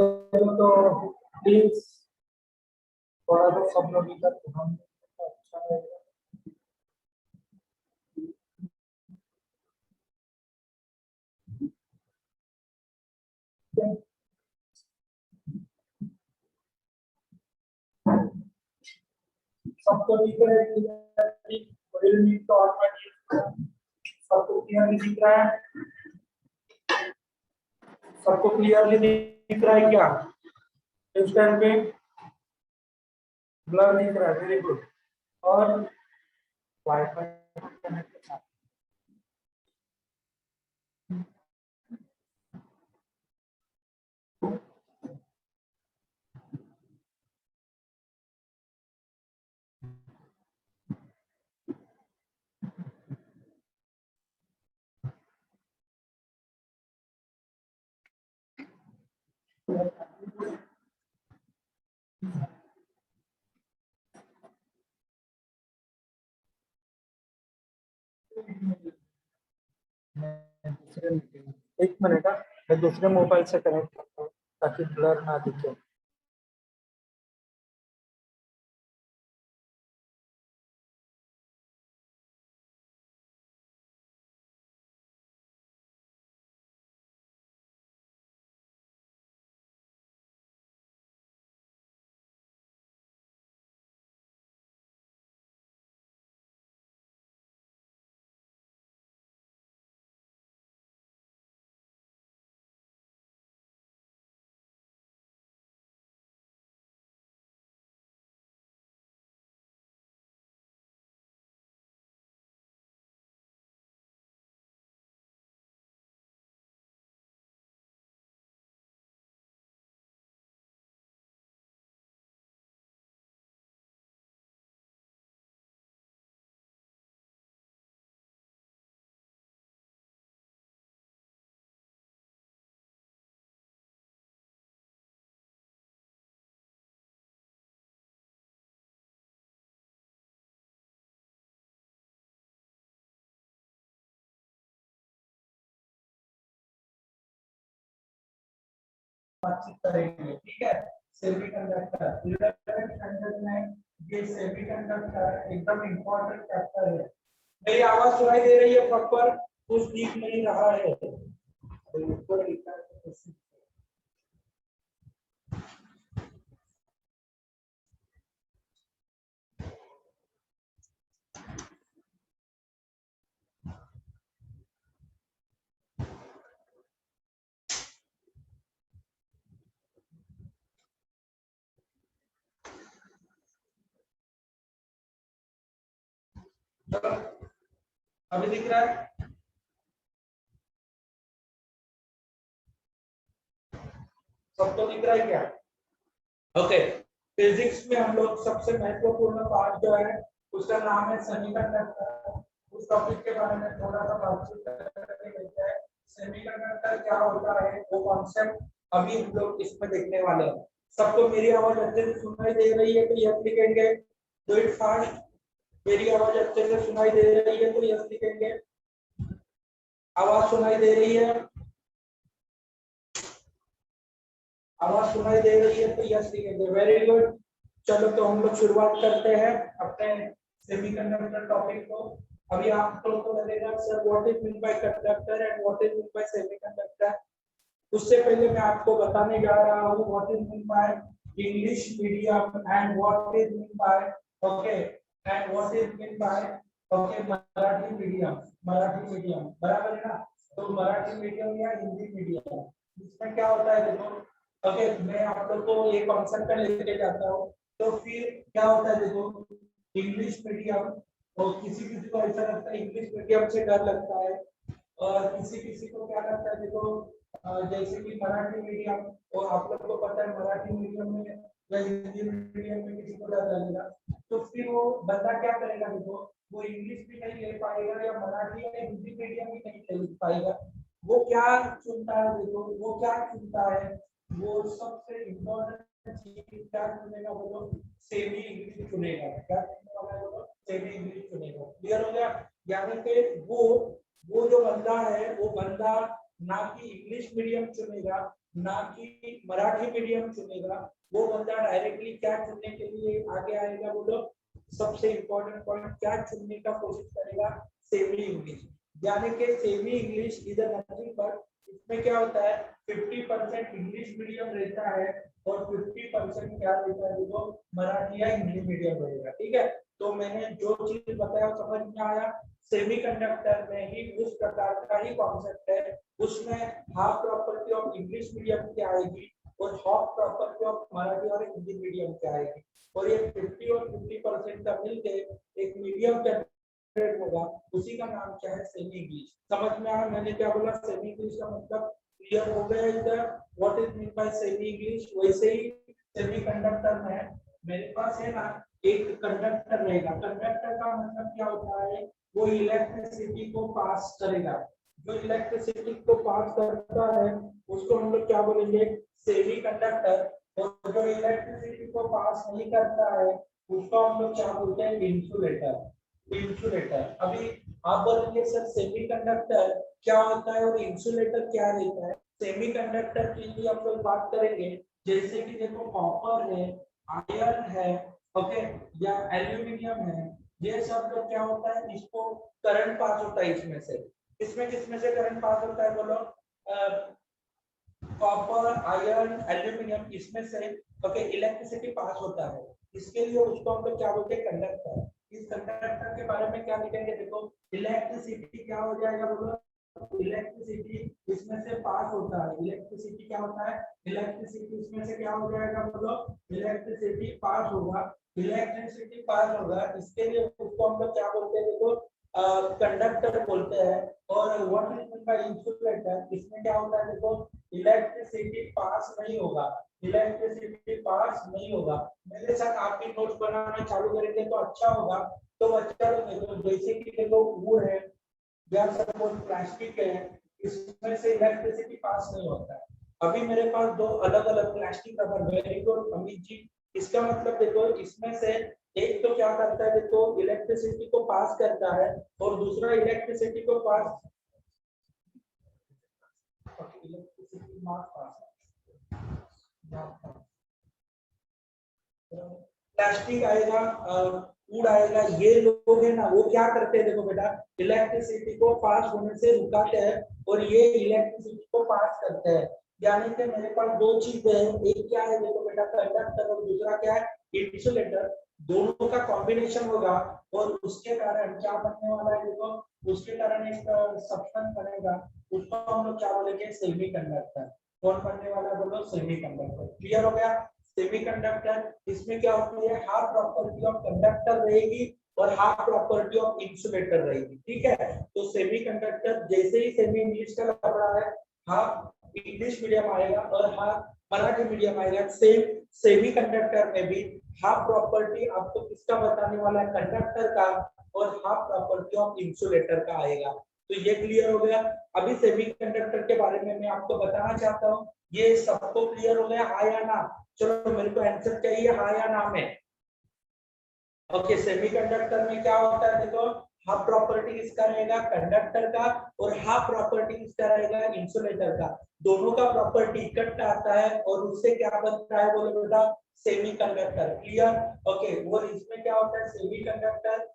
तो प्लीज थोड़ा सा सब लोग इधर ध्यान दें तो अच्छा रहेगा। सबको दिख रहा है सबको क्लियरली दिख रहा है? सबको क्लियरली दिख रहा है क्या इस टाइम पे? ब्लर दिख रहा है, वेरी गुड। और वाईफाई कनेक्ट के साथ एक मिनट, मैं दूसरे मोबाइल से कनेक्ट करता हूँ ताकि ब्लर ना दिखे। बातचीत करेंगे, ठीक है। सेमीकंडक्टर ये सेमीकंडक्टर एकदम इम्पोर्टेंट चैप्टर है। मेरी आवाज सुनाई दे रही है प्रॉपर? कुछ दिख नहीं रहा है? ऊपर लिखा है अभी दिख रहा है? सबको दिख रहा है क्या? ओके। फिजिक्स में हम लोग सबसे महत्वपूर्ण पार्ट जो है उसका नाम है सेमीकंडक्टर। उस टॉपिक के बारे में थोड़ा सा बातचीत करके देखते हैं। सेमीकंडक्टर क्या होता है, वो कॉन्सेप्ट अभी हम लोग इसमें देखने वाले हैं। सबको मेरी आवाज अच्छे से सुनाई दे रही है तो यस लिखेंगे, डू इट फास्ट। मेरी आवाज अच्छे से सुनाई दे रही है तो यस लिखेंगे। आवाज सुनाई दे रही है? आवाज सुनाई दे रही है तो यस लिखेंगे, वेरी गुड। चलो तो हम लोग शुरुआत करते हैं अपने सेमीकंडक्टर टॉपिक को। अभी आप लोग को लगेगा sir what is mean by conductor and what is mean by semiconductor. उससे पहले मैं आपको बताने जा रहा हूँ what is mean by English medium and what is mean by okay and what is mean by okay Marathi medium. Marathi medium बराबर है ना? तो मराठी मीडियम या हिंदी मीडियम, इसमें क्या होता है देखो। ओके मैं आप लोग को ये कॉन्सेप्ट लेके जाता हूँ। तो फिर क्या होता है देखो, इंग्लिश मीडियम, और किसी किसी को ऐसा लगता है इंग्लिश मीडियम से डर लगता है, और किसी किसी को क्या लगता है देखो, जैसे कि मराठी मीडियम, और आप लोग को पता है मराठी मीडियम में या हिंदी मीडियम में किसी को डर लगेगा, तो फिर वो बंदा क्या करेगा देखो, वो इंग्लिश भी नहीं ले पाएगा या मराठी या हिंदी मीडियम भी नहीं ले पाएगा। वो क्या चुनता है देखो, वो क्या चुनता है, वो सबसे इम्पोर्टेंट चीज क्या चुनेगा बोलो, सेमी इंग्लिश चुनेगा। क्या चुनेगा बोलो, सेमी इंग्लिश चुनेगा। क्लियर हो गया? यानी कि वो जो बंदा है, वो बंदा ना कि इंग्लिश मीडियम चुनेगा, ना कि मराठी मीडियम चुनेगा, वो बंदा डायरेक्टली क्या चुनने के लिए आगे आएगा बोलो, सबसे इम्पोर्टेंट पॉइंट क्या चुनने का कोशिश करेगा, सेमी इंग्लिश। यानी कि semi English is nothing but, इसमें क्या होता है 50% इंग्लिश मीडियम रहता है और 50% क्या रहता है देखो, मराठी या हिंदी मीडियम रहेगा। ठीक है, तो मैंने जो चीज बताया समझ में आया। सेमीकंडक्टर में ही उस प्रकार का ही कॉन्सेप्ट है, उसमें half property of English medium की आएगी और हाफ प्रॉपर्टी ऑफ मराठी और हिंदी मीडियम की आएगी, और ये 50 और 50% का मिलके एक मीडियम जनरेट होगा, उसी का नाम क्या है, सेमी इंग्लिश। समझ में आया मैंने क्या बोला, सेमी इंग्लिश का मतलब क्लियर हो गया इधर, what is mean by semi English. वैसे ही सेमीकंडक्टर में मेरे पास है ना एक कंडक्टर रहेगा, कंडक्टर का मतलब क्या होता है, वो इलेक्ट्रिसिटी को पास करेगा, जो इलेक्ट्रिसिटी को पास करता है उसको हम लोग क्या बोलेंगे, सेमीकंडक्टर। और जो इलेक्ट्रिसिटी को पास नहीं करता है उसको हम लोग क्या बोलते हैं, इंसुलेटर। इंसुलेटर, अभी आप बोलेंगे सर सेमीकंडक्टर क्या होता है और इंसुलेटर क्या रहता है। सेमीकंडक्टर की भी हम लोग बात करेंगे, जैसे कि देखो कॉपर है, आयरन है, ओके, या एल्यूमिनियम है, ये सब लोग क्या होता है, इसको करंट पास होता है इसमें से। इसमें किसमें से करंट पास होता है बोलो, कॉपर, आयरन, एल्यूमिनियम, इसमें से ओके इलेक्ट्रिसिटी पास होता है। इसके लिए उसको हम लोग क्या बोलते हैं, कंडक्टर। इस कंडक्टर के बारे में क्या लिखेंगे देखो, इलेक्ट्रिसिटी क्या हो जाएगा बोलो, इलेक्ट्रिसिटी इसमें से पास होता है। इलेक्ट्रिसिटी क्या होता है, इलेक्ट्रिसिटी इसमें से क्या हो जाएगा बोलो, इलेक्ट्रिसिटी पास होगा। इलेक्ट्रिसिटी पास होगा, इसके लिए उसको हम लोग क्या बोलते हैं देखो, कंडक्टर बोलते हैं। और what is mean by insulator, इसमें क्या होता है देखो, इलेक्ट्रिसिटी पास नहीं होगा, इलेक्ट्रिसिटी पास नहीं होगा। मेरे साथ आप भी नोट्स बनाना चालू करेंगे तो अच्छा होगा। तो बच्चा देखो, जैसे कि देखो वो है या सपोज प्लास्टिक है, इसमें से इलेक्ट्रिसिटी पास नहीं होता है। अभी मेरे पास दो अलग अलग plastic rubber, very good Amit ji. इसका मतलब देखो, इसमें से एक तो क्या करता है देखो, इलेक्ट्रिसिटी को पास करता है, और दूसरा इलेक्ट्रिसिटी को पास, इलेक्ट्रिसिटी पास, प्लास्टिक आएगा, फूड आएगा, ये लोग है ना वो क्या करते हैं देखो बेटा, इलेक्ट्रिसिटी को पास होने से रुकाते हैं और ये इलेक्ट्रिसिटी को पास करते हैं। यानी कि मेरे पास दो चीजें हैं, एक क्या है देखो बेटा, कंडक्टर, और दूसरा क्या है, इंसुलेटर। दोनों का कॉम्बिनेशन होगा और उसके कारण क्या बनने वाला है देखो, उसके कारण एक सब्सटेंस बनेगा, उसको हम लोग क्या बोलेंगे, सेमीकंडक्टर। कौन बनने वाला बोलो, सेमीकंडक्टर। क्लियर हो गया? सेमीकंडक्टर इसमें क्या होती है, हाफ प्रॉपर्टी ऑफ कंडक्टर रहेगी और हाफ प्रॉपर्टी ऑफ इंसुलेटर रहेगी। ठीक है, तो सेमीकंडक्टर जैसे ही सेमी इंग्लिश का लफड़ा है, हाफ इंग्लिश मीडियम आएगा और हाफ मराठी मीडियम आएगा। सेम सेमीकंडक्टर में भी हाफ प्रॉपर्टी आपको किसका बताने वाला है, कंडक्टर का, और हाफ प्रॉपर्टी ऑफ इंसुलेटर का आएगा। तो ये क्लियर हो गया। अभी सेमीकंडक्टर के बारे में मैं आपको बताना चाहता हूँ, ये सबको क्लियर हो गया, हाँ या ना? चलो मेरे को आंसर चाहिए, हाँ या ना में। ओके, सेमीकंडक्टर में क्या होता है देखो, हाफ प्रॉपर्टी किसका रहेगा, कंडक्टर का, और हाफ प्रॉपर्टी किसका रहेगा, इंसुलेटर का। दोनों का प्रॉपर्टी इकट्ठा आता है और उससे क्या बनता है बोलो बेटा, सेमीकंडक्टर। क्लियर? ओके, और इसमें क्या होता है, सेमीकंडक्टर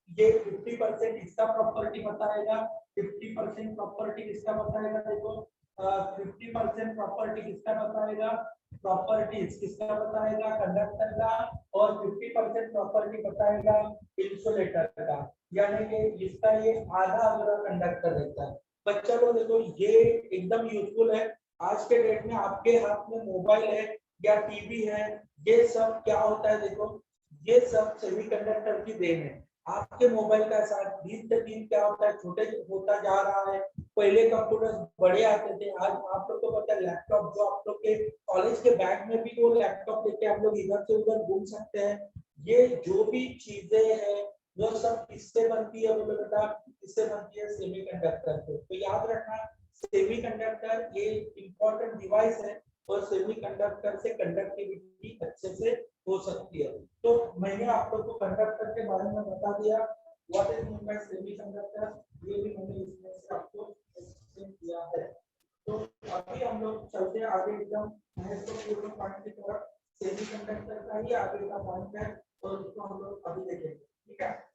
ये 50% इसका प्रॉपर्टी बताएगा, 50% प्रॉपर्टी किसका बताएगा देखो, 50% प्रॉपर्टी किसका बताएगा, प्रॉपर्टीज किसका बताएगा, कंडक्टर का, और 50% प्रॉपर्टी बताएगा इंसुलेटर का। यानी कि इसका ये आधा अधूरा कंडक्टर रहता है। बच्चा लोग देखो, ये एकदम यूजफुल है। आज के डेट में आपके हाथ में मोबाइल है, या टीवी है, ये सब क्या होता है देखो, ये सब सेमीकंडक्टर की देन है। आपके मोबाइल का साथ दिन से दिन क्या होता है, छोटे होता जा रहा है। पहले कंप्यूटर बड़े आते थे, आज आप लोग को पता है लैपटॉप जो आप लोग के कॉलेज के बैग में भी वो लैपटॉप लेके आप लोग इधर से उधर घूम सकते हैं। ये जो भी चीजें हैं वो सब किससे बनती है, बोलो बेटा, किससे बनती है, सेमीकंडक्टर से। तो याद रखना, सेमीकंडक्टर ये इंपॉर्टेंट डिवाइस है और सेमीकंडक्टर से कंडक्टिविटी अच्छे से हो सकती है। तो मैंने आप लोग को कंडक्टर के बारे में बता दिया, what is mean by semiconductor, ये भी मैंने इसमें से आपको एक्सप्लेन किया है। तो अभी हम लोग चलते हैं आगे एकदम महत्वपूर्ण पॉइंट की तरफ। सेमीकंडक्टर का ही आगे का पॉइंट है और उसको हम लोग अभी देखेंगे, ठीक है।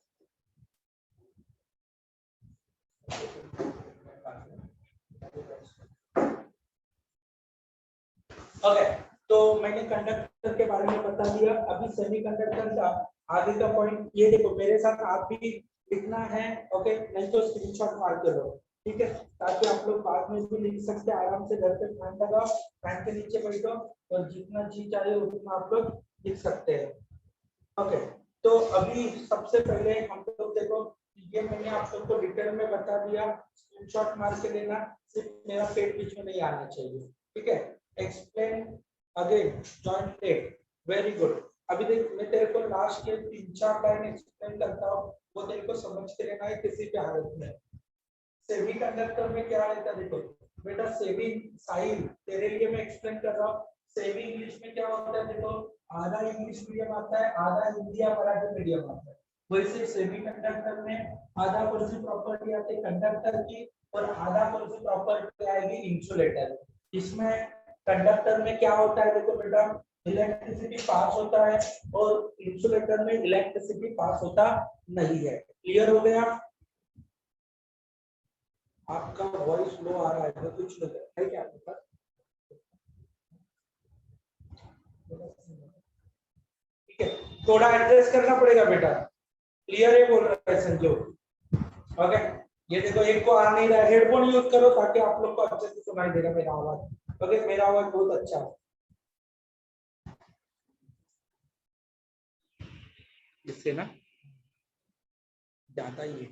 ओके, तो मैंने कंडक्टर के बारे में बता दिया। अभी सेमीकंडक्टर का आगे का पॉइंट ये देखो, मेरे साथ आप भी लिखना है, ओके, नहीं तो स्क्रीनशॉट मार के लो, ठीक है, ताकि आप लोग बाद में भी लिख सकते हैं। आराम से घर पे फैन लगाओ, फैन के नीचे बैठो और जितना जी चाहे उतना आप लोग लिख सकते हैं। ओके, तो अभी सबसे पहले हम लोग देखो, ये मैंने आप सबको डिटेल में बता दिया, स्क्रीनशॉट मार के लेना, सिर्फ मेरा पेट बीच में नहीं आना चाहिए, ठीक है। Explain again joint tech, very good. अभी देख, मैं तेरे को लास्ट के 3-4 लाइन एक्सप्लेन करता हूँ, वो तेरे को समझ के लेना है किसी भी हालत में। सेमीकंडक्टर में क्या रहता है देखो बेटा, सेमी साहिल तेरे लिए मैं एक्सप्लेन कर रहा हूँ। सेमी इंग्लिश में क्या होता है देखो, आधा इंग्लिश मीडियम आता है, आधा हिंदी या मराठी मीडियम आता है। वैसे सेमीकंडक्टर में आधा परसेंट प्रॉपर्टी आती है कंडक्टर की और आधा परसेंट प्रॉपर्टी आएगी इंसुलेटर। इसमें कंडक्टर में क्या होता है देखो बेटा, इलेक्ट्रिसिटी पास होता है और इंसुलेटर में इलेक्ट्रिसिटी पास होता नहीं है। क्लियर हो गया? आपका वॉइस लो आ रहा है, तो कुछ लग रहा है क्या आपके पास? ठीक है, थोड़ा एडजस्ट करना पड़ेगा बेटा। क्लियर है बोल रहा है संजू? ओके, ये देखो एक को आ नहीं रहा है, हेडफोन यूज करो ताकि आप लोग को अच्छे से सुनाई देगा मेरा आवाज। ओके, मेरा आवाज बहुत अच्छा है इससे ना ज्यादा ही है,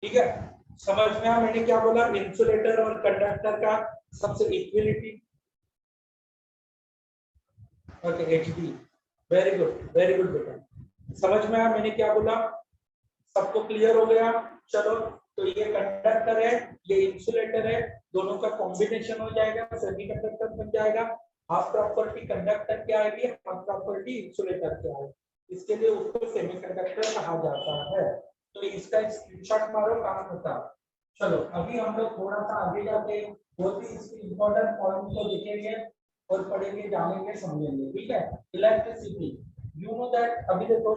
ठीक है। समझ में आया मैंने क्या बोला, इंसुलेटर और कंडक्टर का सबसे equality. Okay, HD, very good बेटा, समझ में आया मैंने क्या बोला, सबको क्लियर हो गया? चलो, तो ये कंडक्टर है, ये इंसुलेटर है, दोनों का कॉम्बिनेशन हो जाएगा, सेमीकंडक्टर बन जाएगा। हाफ प्रॉपर्टी कंडक्टर की आएगी, हाफ प्रॉपर्टी इंसुलेटर की आएगी, इसके लिए उसको सेमीकंडक्टर कहा जाता है। तो इसका स्क्रीनशॉट मारो, काम होता। चलो, अभी हम लोग थोड़ा सा आगे जाके बहुत ही इसके इंपॉर्टेंट पॉइंट को देखेंगे और पढ़ेंगे, जानेंगे, समझेंगे, ठीक है। इलेक्ट्रिसिटी, यू नो दैट, अभी देखो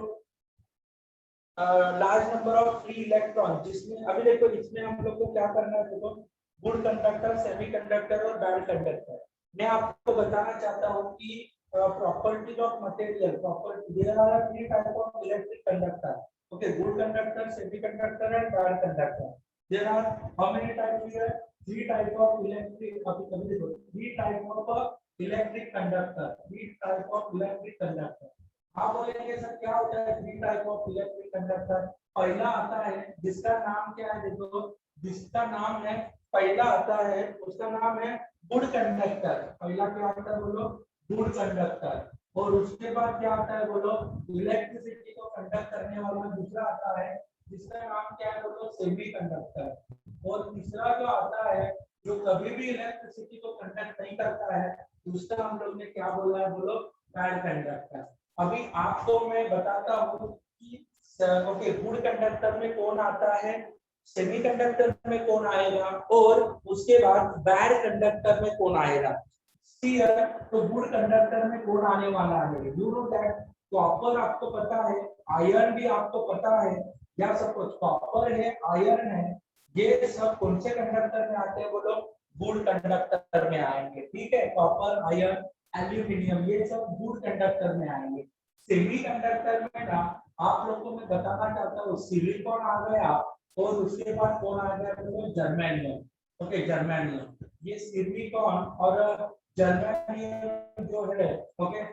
large number of free electron, जिसमें अभी देखो इसमें हम लोग को क्या करना है देखो, गुड कंडक्टर, सेमीकंडक्टर और बैड कंडक्टर। मैं आपको बताना चाहता हूँ कि properties of material, property, there are three type of electric conductor, okay, good conductor, semiconductor and bad conductor. There are how many types here? Three type of electric, अभी देखो, three type of electric conductor, three type of electric conductor. आप बोलेंगे sir क्या होता है three type of electric conductor? पहला आता है जिसका नाम क्या है देखो, जिसका नाम है, पहला आता है उसका नाम है गुड कंडक्टर। पहला क्या आता है बोलो? Good conductor. और उसके बाद क्या आता है बोलो? इलेक्ट्रिसिटी को कंडक्ट करने वाला दूसरा आता है जिसका नाम क्या है बोलो? Semi conductor. और तीसरा जो आता है जो कभी भी इलेक्ट्रिसिटी को कंडक्ट नहीं करता है, दूसरा हम लोग ने क्या बोला है बोलो? Bad conductor. अभी आपको मैं बताता हूँ कि ओके, गुड कंडक्टर में कौन आता है, सेमीकंडक्टर में कौन आएगा और उसके बाद बैड कंडक्टर में कौन आएगा। तो गुड कंडक्टर में कौन आने वाला है, यू नो दैट कॉपर आपको पता है, आयरन भी आपको पता है, या सपोज कॉपर है, आयरन है, ये सब कौन से कंडक्टर में आते हैं बोलो? गुड कंडक्टर में आएंगे, ठीक है। कॉपर, आयरन, एल्यूमिनियम, ये सब गुड कंडक्टर में आएंगे। सेमी कंडक्टर में ना आप लोग को मैं बताना चाहता हूँ, सिलिकॉन आ गया और उसके बाद कौन आ गया तो जर्मेनियम, ओके, जर्मेनियम। ये सिलिकॉन और जर्मेनियम जो है, ओके,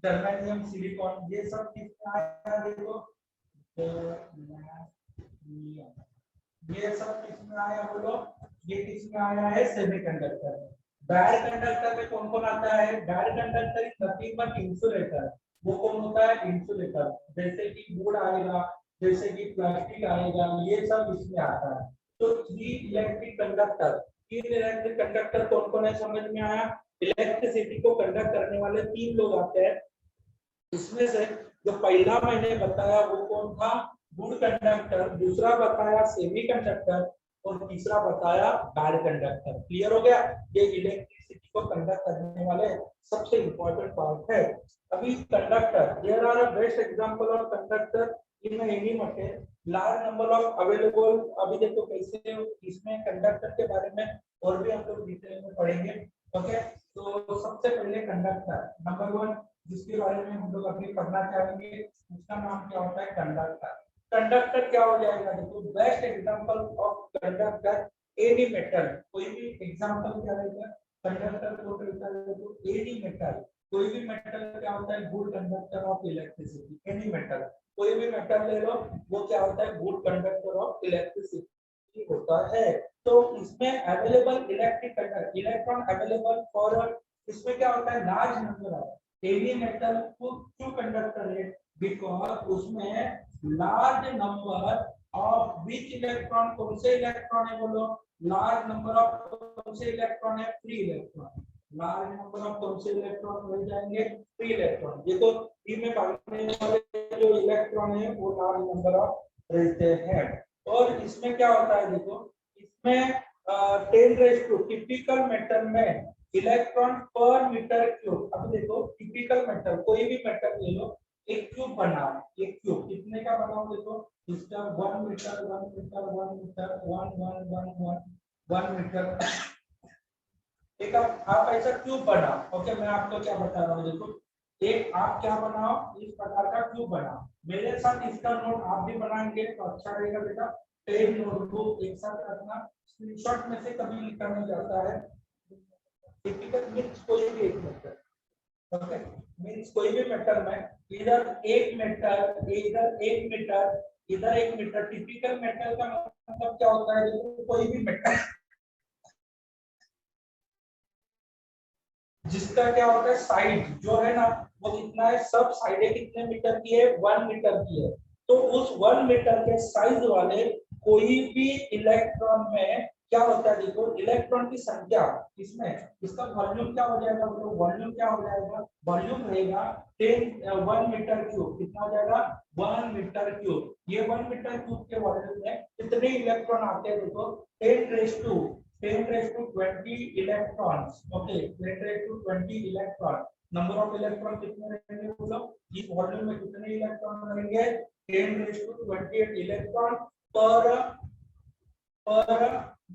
जर्मेनियम सिलिकॉन ये सब किसमें आया देखो, ये सब किसमें आया बोलो, ये किसमें आया है, सेमीकंडक्टर। डायर कंडक्टर में कौन कौन आता है, डायर conductor is nothing but insulator. वो कौन होता है, इंसुलेटर, जैसे कि वुड आएगा, जैसे कि प्लास्टिक आएगा, ये सब इसमें आता है। तो थ्री इलेक्ट्रिक कंडक्टर, तीन इलेक्ट्रिक कंडक्टर कौन कौन है समझ में आया। इलेक्ट्रिसिटी को कंडक्ट करने वाले तीन लोग आते हैं। इसमें से जो पहला मैंने बताया वो कौन था, गुड कंडक्टर, दूसरा बताया सेमी कंडक्टर और तीसरा बताया डायर कंडक्टर। क्लियर हो गया, ये इलेक्ट्रिसिटी को कंडक्ट करने वाले सबसे इंपॉर्टेंट पार्ट है। अभी conductor, there are a best example of conductor in any material, large number of available. अभी देखो कैसे इसमें कंडक्टर के बारे में और भी हम लोग डिटेल में पढ़ेंगे। ओके, तो सबसे पहले कंडक्टर नंबर 1 जिसके बारे में हम लोग अभी पढ़ना चाहेंगे, उसका नाम क्या होता है, कंडक्टर। कंडक्टर क्या हो जाएगा देखो, best example of conductor any metal, कोई भी एग्जांपल क्या रहेगा, कंडक्टर को कहता है देखो एनी मेटल, कोई भी मेटल क्या होता है, good conductor of electricity. Any metal, कोई भी मेटल ले लो, वो क्या होता है, गुड कंडक्टर ऑफ इलेक्ट्रिसिटी होता है। तो इसमें available electric conductor, electron available for, इसमें क्या होता है, large number of heavy metal को क्यों कंडक्टर है, बिकॉज उसमें large number of which electron, कौन से इलेक्ट्रॉन है बोलो, लार्ज नंबर ऑफ कौन से इलेक्ट्रॉन है, free electron. Large number of कौन से इलेक्ट्रॉन मिल जाएंगे, फ्री इलेक्ट्रॉन। ये तो फ्री में भागने वाले जो इलेक्ट्रॉन है वो लार्ज नंबर ऑफ रहते हैं। और इसमें क्या होता है देखो, इसमें 10⁻², टिपिकल मेटल में इलेक्ट्रॉन पर मीटर क्यूब। अब देखो टिपिकल मेटल, कोई भी मेटल ले लो, एक क्यूब बनाओ, एक क्यूब कितने का बनाओ देखो, इसका 1 मीटर 1 मीटर 1 मीटर 1 1 1 1 1 मीटर। एक आप ऐसा क्यूब बनाओ। ओके, मैं आपको क्या बता रहा हूँ देखो, एक आप क्या बनाओ, इस प्रकार का क्यूब बनाओ। मेरे साथ इसका नोट आप भी बनाएंगे तो अच्छा रहेगा बेटा। पेन नोटबुक एक साथ रखना, स्क्रीनशॉट में से कभी लिखा नहीं जाता है। टिपिकल मीन्स कोई भी एक मेटल, ओके, मीन्स कोई भी मेटल में इधर एक मीटर, इधर एक मीटर, इधर एक मीटर। टिपिकल मेटल का मतलब क्या होता है, कोई भी मेटल जिसका क्या होता है, साइड जो है ना वो कितना है, सब साइडें कितने मीटर की है, 1 मीटर की है। तो उस 1 मीटर के साइज वाले कोई भी इलेक्ट्रॉन में क्या होता है देखो, इलेक्ट्रॉन की संख्या इसमें, इसका वॉल्यूम क्या हो जाएगा, वॉल्यूम क्या हो जाएगा, वॉल्यूम रहेगा 1 मीटर क्यूब। कितना हो जाएगा, 1 मीटर क्यूब। ये 1 मीटर क्यूब के वॉल्यूम में कितने इलेक्ट्रॉन आते हैं देखो, 10⁻20 electrons. Okay, 10⁻20 electron. Number of electron कितने रहेंगे बोलो, इस वॉल्यूम में कितने इलेक्ट्रॉन रहेंगे, 10⁻28 इलेक्ट्रॉन पर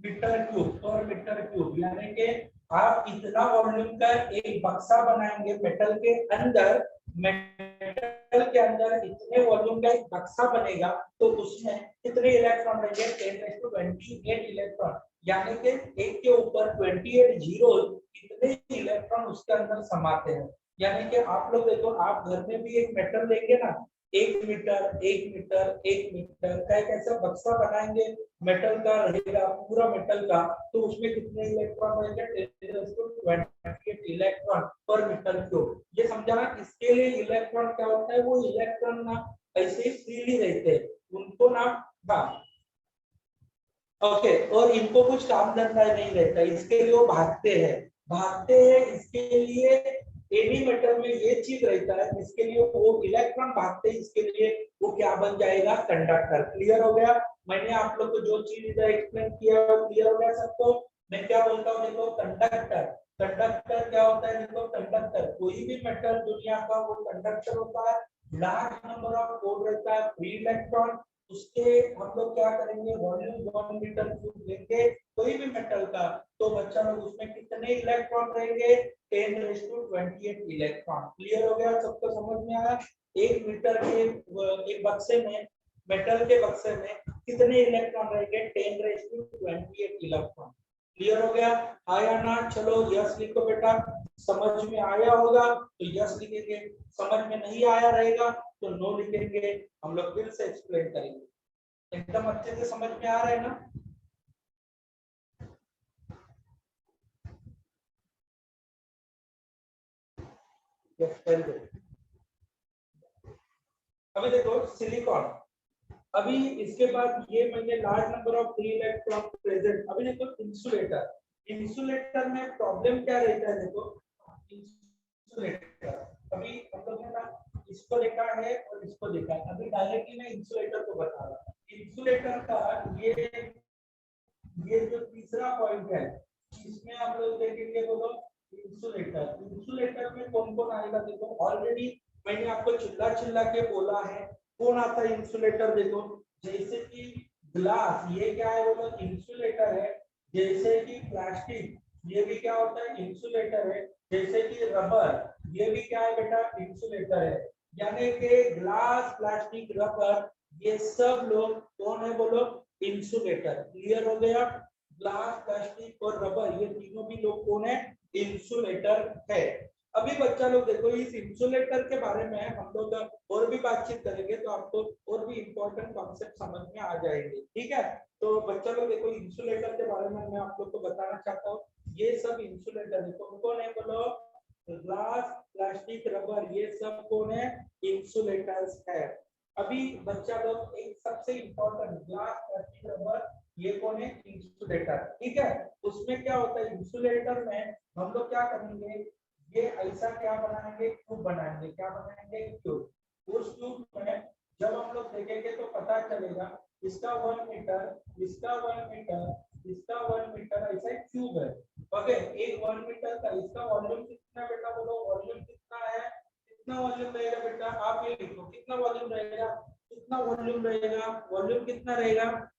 मीटर क्यूब, पर मीटर क्यूब। यानी कि आप इतना वॉल्यूम का एक बक्सा बनाएंगे मेटल के अंदर, मेटल के अंदर इतने वॉल्यूम का एक बक्सा बनेगा, तो उसमें कितने इलेक्ट्रॉन रहेंगे, 10⁻28 इलेक्ट्रॉन। यानी कि एक के ऊपर 28 जीरो, कितने इलेक्ट्रॉन उसके अंदर समाते हैं। यानी कि आप लोग देखो, आप घर में भी एक मेटल लेंगे ना, 1 मीटर 1 मीटर 1 मीटर का एक ऐसा बक्सा बनाएंगे, मेटल का रहेगा, पूरा मेटल का, तो उसमें कितने इलेक्ट्रॉन रहेंगे, 10⁻28 इलेक्ट्रॉन पर मीटर क्यूब। ये समझाना, इसके लिए इलेक्ट्रॉन क्या होता है, वो इलेक्ट्रॉन ना ऐसे ही फ्रीली रहते हैं, उनको ना ओके, और इनको कुछ काम धंधा नहीं रहता, इसके लिए वो भागते हैं इसके लिए। एनी मेटल में ये चीज रहता है, इसके लिए वो इलेक्ट्रॉन भागते हैं, इसके लिए वो क्या बन जाएगा, कंडक्टर। क्लियर हो गया, मैंने आप लोग को जो चीज इधर एक्सप्लेन किया वो क्लियर हो गया सबको। मैं क्या बोलता हूँ देखो, कंडक्टर, कंडक्टर क्या होता है देखो, कंडक्टर कोई भी मेटल दुनिया का वो कंडक्टर होता है। लार्ज नंबर ऑफ कोड रहता है, फ्री इलेक्ट्रॉन। उसके हम लोग क्या करेंगे, वॉल्यूम 1 मीटर क्यूब लेंगे कोई भी मेटल का, तो बच्चा लोग उसमें कितने इलेक्ट्रॉन रहेंगे, 10⁻28 इलेक्ट्रॉन। क्लियर हो गया, सबको समझ में आया। 1 मीटर के एक बक्से में, मेटल के बक्से में कितने इलेक्ट्रॉन रहेंगे, 10⁻28 इलेक्ट्रॉन। क्लियर हो गया? आया ना? चलो यस लिखो बेटा। समझ में आया होगा तो यस लिखेंगे, समझ में नहीं आया रहेगा तो नो लिखेंगे। हम लोग फिर से एक्सप्लेन करेंगे। एकदम अच्छे से समझ में आ रहा है ना? Yes, very good. अभी देखो सिलिकॉन, अभी इसके बाद ये मैंने large number of free electron present. अभी देखो इंसुलेटर, इंसुलेटर में प्रॉब्लम क्या रहता है? देखो इंसुलेटर, अभी हम लोग ने ना इसको देखा है और इसको देखा है। अभी डायरेक्टली मैं इंसुलेटर को बता रहा हूं। इंसुलेटर का ये जो तीसरा पॉइंट है, इसमें हम लोग देखेंगे बोलो इंसुलेटर। इंसुलेटर में कौन कौन आएगा? देखो ऑलरेडी मैंने आपको चिल्ला चिल्ला के बोला है कौन आता है इंसुलेटर। देखो जैसे कि ग्लास, ये क्या है बोलो? इंसुलेटर है। जैसे कि प्लास्टिक, ये भी क्या होता है? इंसुलेटर है। जैसे कि रबर, ये भी क्या है बेटा? इंसुलेटर है। यानी कि ग्लास, प्लास्टिक, रबर, ये सब लोग कौन है बोलो? इंसुलेटर। क्लियर हो गया? ग्लास, प्लास्टिक और रबर, ये तीनों भी लोग कौन है? इंसुलेटर है। अभी बच्चा लोग देखो इस इंसुलेटर के बारे में हम लोग और भी बातचीत करेंगे तो आपको और भी इंपॉर्टेंट कॉन्सेप्ट समझ में आ जाएंगे। ठीक है? तो बच्चा लोग देखो इंसुलेटर के बारे में मैं आप लोग को बताना चाहता हूँ। ये सब इंसुलेटर है, कौन कौन है बोलो? ग्लास, प्लास्टिक, रबर, ये सब कौन है? इंसुलेटर्स है। अभी बच्चा लोग एक सबसे इंपॉर्टेंट, ग्लास, प्लास्टिक, रबर, ये कौन है? इंसुलेटर। ठीक है? उसमें क्या होता है इंसुलेटर में? हम लोग क्या करेंगे, ये ऐसा क्या बनाएंगे? क्यूब बनाएंगे। क्या बनाएंगे? क्यूब। उस क्यूब में जब हम लोग देखेंगे तो पता चलेगा इसका 1 मीटर, इसका 1 मीटर, इसका 1 मीटर, ऐसा एक क्यूब है। ओके, एक 1 मीटर का, इसका वॉल्यूम कितना बेटा बोलो? वॉल्यूम कितना है? कितना वॉल्यूम रहेगा बेटा? आप ये लिखो, कितना वॉल्यूम रहेगा? कितना वॉल्यूम रहेगा? वॉल्यूम कितना रहेगा?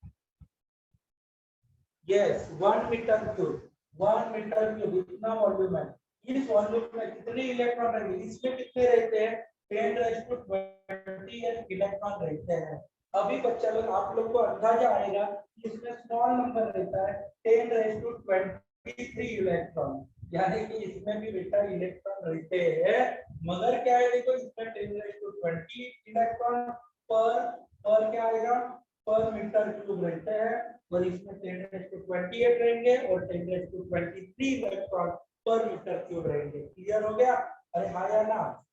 Yes, 1 metre cube. 1 metre cube इतना वॉल्यूम है। इस वॉल्यूम में कितने इलेक्ट्रॉन रहेंगे? इसमें कितने रहते हैं? 10⁻20 इलेक्ट्रॉन रहते हैं। अभी बच्चा लोग आप लोग को अंदाजा आएगा कि इसमें स्मॉल नंबर रहता है 10⁻23 इलेक्ट्रॉन, यानी कि इसमें भी बेटा इलेक्ट्रॉन रहते हैं। मगर क्या है देखो, इसमें 10⁻20 इलेक्ट्रॉन पर क्या आएगा? पर मीटर क्यूब रहते हैं। और इसमें 10⁻28 रहेंगे और 10⁻23 इलेक्ट्रॉन पर मीटर क्यूब रहेंगे। क्लियर हो गया? अरे हाँ या ना?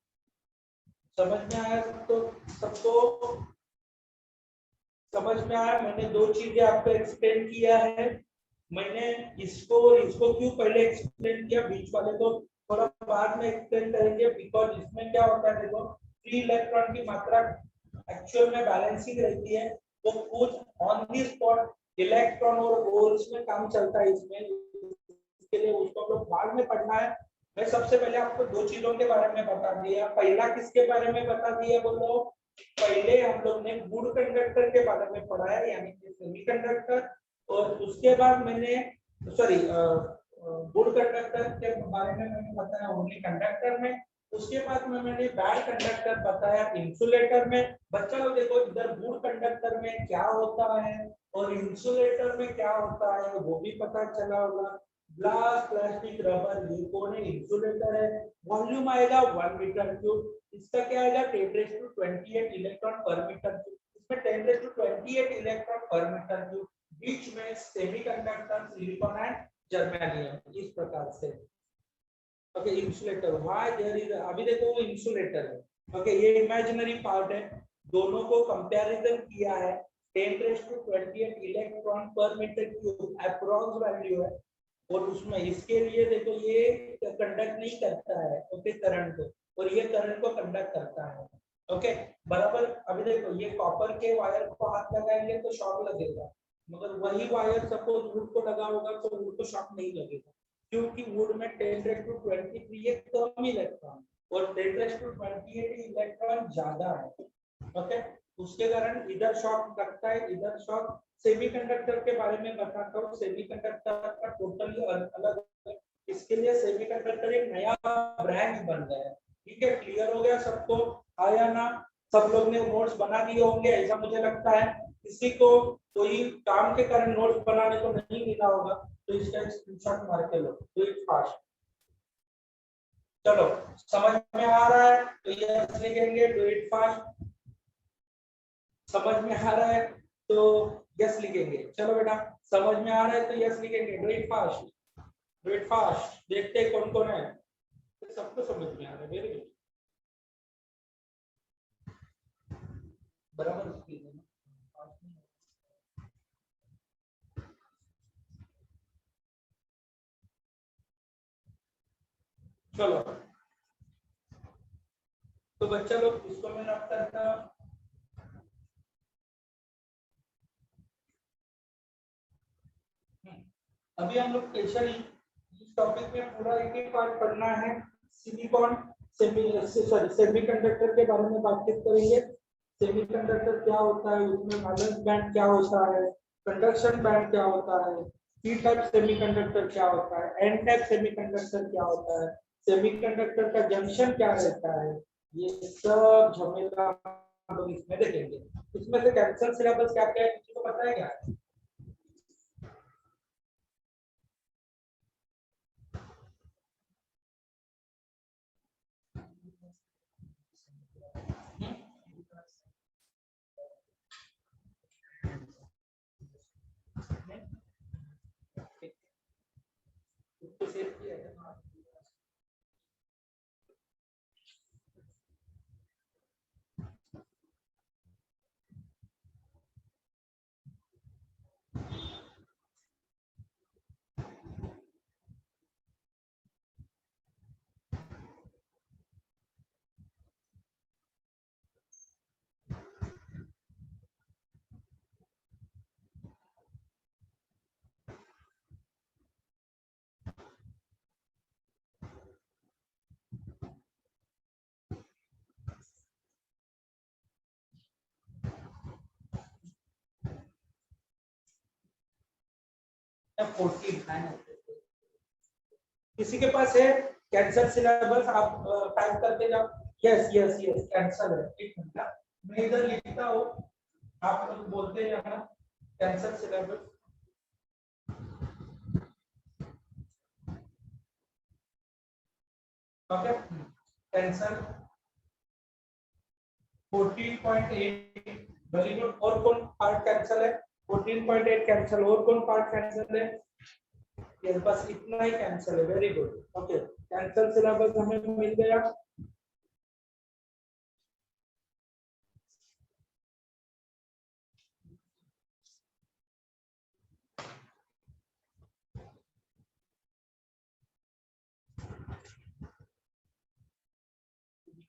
समझ में आया सबको? सबको समझ में आया? मैंने दो चीजें आपको एक्सप्लेन किया है। मैंने इसको इसको क्यों पहले एक्सप्लेन किया, बीच वाले को थोड़ा बाद में एक्सप्लेन करेंगे। बिकॉज इसमें क्या होता है देखो, फ्री इलेक्ट्रॉन की मात्रा एक्चुअल में बैलेंसिंग रहती है, तो कुछ ऑन दी स्पॉट इलेक्ट्रॉन और होल्स में काम चलता है इसमें, इसके लिए उसको हम लोग बाद में पढ़ना है। मैं सबसे पहले आपको दो चीजों के बारे में बता दिया। पहला किसके बारे में बता दिया बोलो? पहले हम लोग ने गुड कंडक्टर के बारे में पढ़ा है, यानी कि सेमीकंडक्टर। और उसके बाद मैंने सॉरी गुड कंडक्टर के बारे में मैंने बताया ओनली कंडक्टर में। उसके बाद में मैंने बैड कंडक्टर बताया इंसुलेटर में। बच्चा लोग देखो इधर गुड कंडक्टर में क्या होता है और इंसुलेटर में क्या होता है वो भी पता चला होगा। ग्लास, प्लास्टिक, रबर, ये कौन है? इंसुलेटर है। वॉल्यूम आएगा 1 मीटर क्यूब। इसका क्या आएगा? 10⁻28 इलेक्ट्रॉन पर मीटर क्यूब। इसमें 10⁻28 इलेक्ट्रॉन पर मीटर क्यूब। बीच में सेमीकंडक्टर, सिलिकॉन एंड जर्मेनियम, इस प्रकार से। Okay, insulator, why there is, अभी देखो वो इंसुलेटर है। ओके, ये इमेजिनरी पार्ट है। दोनों को कंपैरिजन किया है। 10⁻28 इलेक्ट्रॉन पर मीटर क्यूब अप्रॉक्स वैल्यू है। और उसमें इसके लिए देखो ये कंडक्ट नहीं करता है ओके करंट को, और ये करंट को कंडक्ट करता है। ओके बराबर। अभी देखो ये कॉपर के वायर को हाथ लगाएंगे तो शॉक लगेगा, मगर वही वायर सपोज वुड को लगा होगा तो वुड को शॉक नहीं लगेगा, क्योंकि वुड में 10⁻23 एक कम इलेक्ट्रॉन और 10⁻28 इलेक्ट्रॉन ज्यादा है। ओके, उसके कारण इधर शॉक लगता है, इधर शॉक। सेमीकंडक्टर के बारे में बताता हूँ। सेमीकंडक्टर का टोटली अलग, इसके लिए सेमीकंडक्टर एक नया ब्रांड बन गया है। ठीक है, क्लियर हो गया सबको? आया ना? सब लोग ने नोट्स बना दिए होंगे ऐसा मुझे लगता है। किसी को कोई काम के कारण नोट्स बनाने को नहीं मिला होगा, तो इसका स्क्रीनशॉट मार के लो, डू इट फास्ट। चलो समझ में आ रहा है तो यस लिखेंगे, डू इट फास्ट। समझ में आ रहा है तो यस लिखेंगे। चलो बेटा समझ में आ रहा है तो यस लिखेंगे, do it fast, do it fast. देखते हैं कौन कौन है, सबको समझ में आ रहा है, वेरी गुड, बराबर स्पीड है। चलो तो बच्चा लोग इसको मैं रब करता हूं। अभी हम लोग स्पेशली इस टॉपिक में पूरा एक एक पार्ट पढ़ना है। सिलिकॉन सेमीकंडक्टर के बारे में बातचीत करेंगे। सेमीकंडक्टर क्या होता है, उसमें वैलेंस बैंड क्या होता है, कंडक्शन बैंड क्या होता है, पी टाइप सेमीकंडक्टर क्या होता है, एन टाइप सेमीकंडक्टर क्या होता है, सेमीकंडक्टर का जंक्शन क्या रहता है, ये सब झमेला हम लोग इसमें देखेंगे। इसमें से कैंसर सिलेबस क्या क्या है किसी को पता है क्या? उसको सेव किया है ना? या 14 किसी के पास है कैंसर सिलेबस? आप टाइप करके जाओ। यस यस यस कैंसर है, एक मिनट मैं इधर लिखता हूँ, आप लोग बोलते जाना cancer syllabus. Okay cancer 14.8 very good. और कौन पार्ट कैंसल है? 14.8 कैंसल। और कौन पार्ट कैंसल है? ये बस इतना ही कैंसल है, very good. Okay cancel syllabus हमें मिल गया।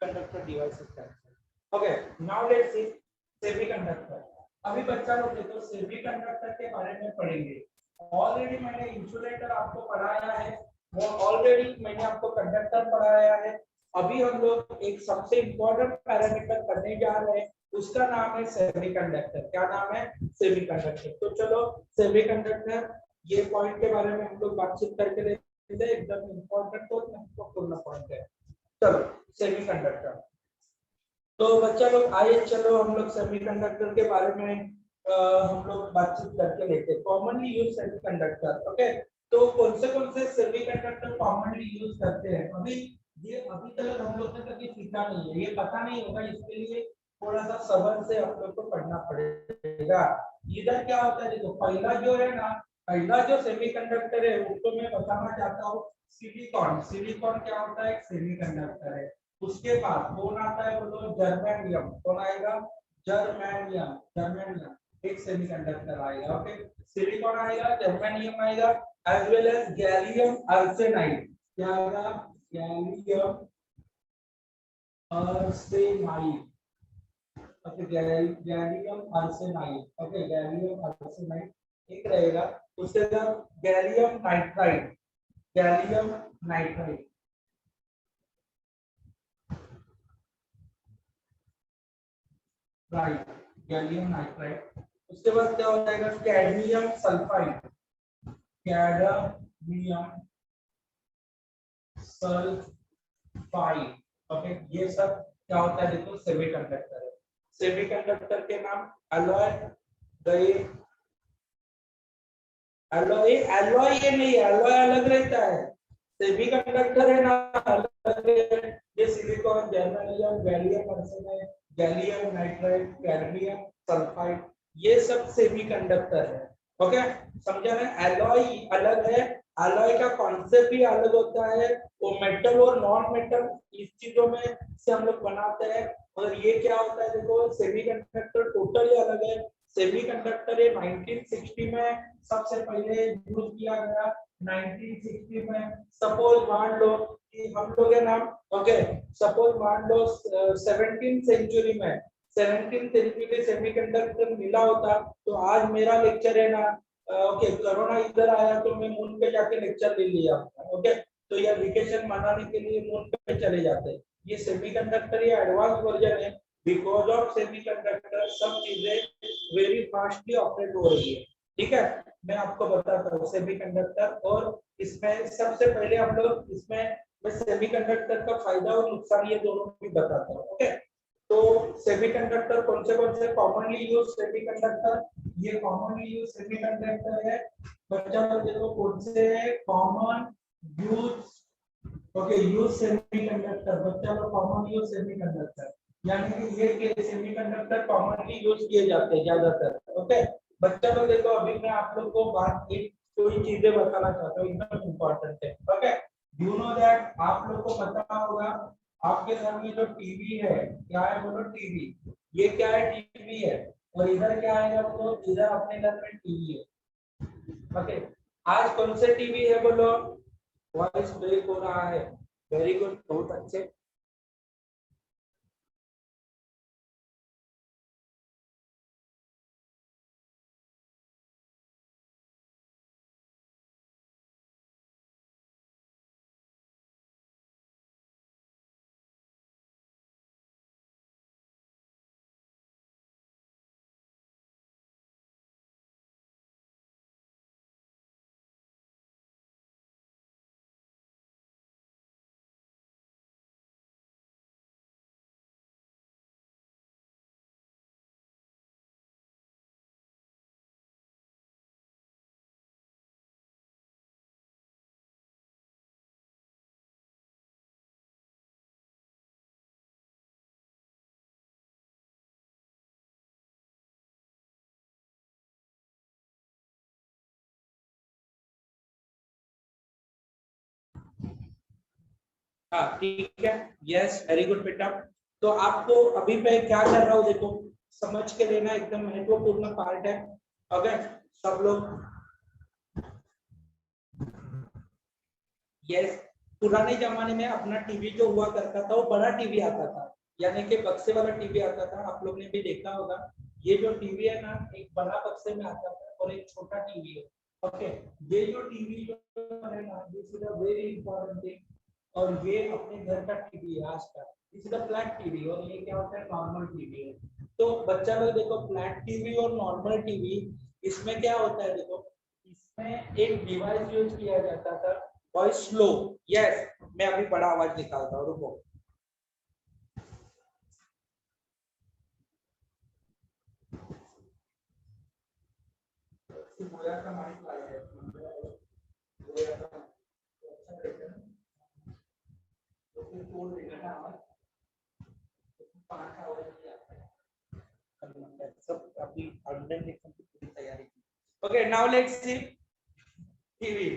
Conductor devices cancel. Okay now let's see semiconductor. अभी बच्चा लोग देखो सेमीकंडक्टर के बारे में पढ़ेंगे। ऑलरेडी मैंने इंसुलेटर आपको पढ़ाया है, वो ऑलरेडी मैंने आपको कंडक्टर पढ़ाया है। अभी हम लोग एक सबसे इंपॉर्टेंट पैरामीटर करने जा रहे हैं, उसका नाम है सेमीकंडक्टर। क्या नाम है? सेमीकंडक्टर। तो चलो सेमीकंडक्टर ये पॉइंट के बारे में हम लोग बातचीत करके देखते हैं, एकदम इंपॉर्टेंट तो महत्वपूर्ण पॉइंट है। चलो सेमीकंडक्टर। तो बच्चा लोग आइए चलो हम लोग सेमीकंडक्टर के बारे में हम लोग बातचीत करके लेते हैं। Commonly use semiconductor. ओके तो कौन से सेमीकंडक्टर कॉमनली यूज करते हैं? अभी तक हम लोग ने कभी सीखा नहीं है, ये पता नहीं होगा, इसके लिए थोड़ा सा सब्र से हम लोग को पढ़ना पड़ेगा। इधर क्या होता है देखो, पहला जो है ना, पहला जो सेमीकंडक्टर है उसको मैं बताना चाहता हूँ सिलिकॉन। सिलिकॉन क्या होता है? एक सेमीकंडक्टर है। उसके बाद कौन आता है बोलो? जर्मेनियम। कौन आएगा? जर्मेनियम। जर्मेनियम एक सेमीकंडक्टर आएगा। ओके सिलिकॉन आएगा, जर्मेनियम आएगा, as well as gallium arsenide. क्या आएगा? Gallium arsenide. Okay gallium arsenide. Okay gallium arsenide एक रहेगा। उसके बाद gallium nitride. Gallium nitride right, gallium nitride. उसके बाद क्या हो जाएगा? Cadmium sulphide. Cadmium sulphide. Okay ये सब क्या होता है देखो सेमीकंडक्टर है। सेमीकंडक्टर के नाम अलॉय गए एलॉय एलॉय ये नहीं, एलॉय अलग रहता है, सेमीकंडक्टर है ना अलग है। ये silicon, germanium, gallium arsenide, gallium nitride, cadmium sulphide, ये सब सेमीकंडक्टर है। ओके, समझा ना? एलॉय अलग है, एलॉय का कॉन्सेप्ट भी अलग होता है, वो मेटल और नॉन मेटल इस चीजों में से हम लोग बनाते हैं। और ये क्या होता है देखो, सेमीकंडक्टर टोटली अलग है। सेमीकंडक्टर ये 1960 में सबसे पहले यूज किया गया। 1960 में सपोज मान लो कि हम लोग है ना, ओके, सपोज मान लो 17th सेंचुरी में 17th सेंचुरी सेमीकंडक्टर मिला होता तो आज मेरा लेक्चर है ना, ओके, कोरोना इधर आया तो मैं मून पे जाके लेक्चर ले लिया। ओके, तो ये वेकेशन मनाने के लिए मून पे चले जाते हैं। ये सेमीकंडक्टर ये एडवांस वर्जन है। बिकॉज ऑफ सेमीकंडक्टर सब चीजें वेरी फास्टली ऑपरेट हो रही है। ठीक है, मैं आपको बताता हूँ सेमीकंडक्टर। और इसमें सबसे पहले हम लोग इसमें मैं सेमीकंडक्टर का फायदा और नुकसान ये दोनों भी बताता हूँ। ओके, तो सेमीकंडक्टर कौन से कॉमनली यूज सेमीकंडक्टर, ये कॉमनली यूज सेमीकंडक्टर है। बच्चा लोग देखो कौन से common use, okay, use semiconductor, बच्चा लोग कॉमन यूज सेमीकंडक्टर, यानी कि ये सेमीकंडक्टर कॉमनली यूज किए जाते हैं ज्यादातर। ओके, बच्चा लोग देखो अभी मैं आप लोग को बात एक कोई चीजें बताना चाहता हूँ, एकदम इम्पोर्टेंट है। ओके, यू नो दैट, आप लोग को पता होगा आपके घर में जो टीवी है, क्या है बोलो, टीवी। ये क्या है, टीवी है। और इधर क्या है बोलो, इधर अपने घर में टीवी है। ओके, आज कौन से टीवी है बोलो, वॉइस ब्रेक हो रहा है। वेरी गुड, बहुत अच्छे। हाँ ठीक है, यस, वेरी गुड बेटा। तो आपको अभी मैं क्या कर रहा हूँ देखो, समझ के लेना, एकदम महत्वपूर्ण पार्ट है। अगर सब लोग, यस, पुराने जमाने में अपना टीवी जो हुआ करता था वो बड़ा टीवी आता था, यानी कि बक्से वाला टीवी आता था। आप लोग ने भी देखा होगा, ये जो टीवी है ना, एक बड़ा बक्से में आता था और एक छोटा टीवी है। ओके, ये जो टीवी जो है ना, this is a very important thing. और ये अपने घर का टीवी है आज का, this is a flat TV. और ये क्या होता है, नॉर्मल टीवी है। तो बच्चा लोग देखो, फ्लैट टीवी और नॉर्मल टीवी, इसमें क्या होता है देखो, इसमें एक डिवाइस यूज किया जाता था, वॉइस स्लो। यस, मैं अभी बड़ा आवाज निकालता हूँ, रुको। सब अभी अंडर की पूरी तैयारी की। Okay, now let's see TV.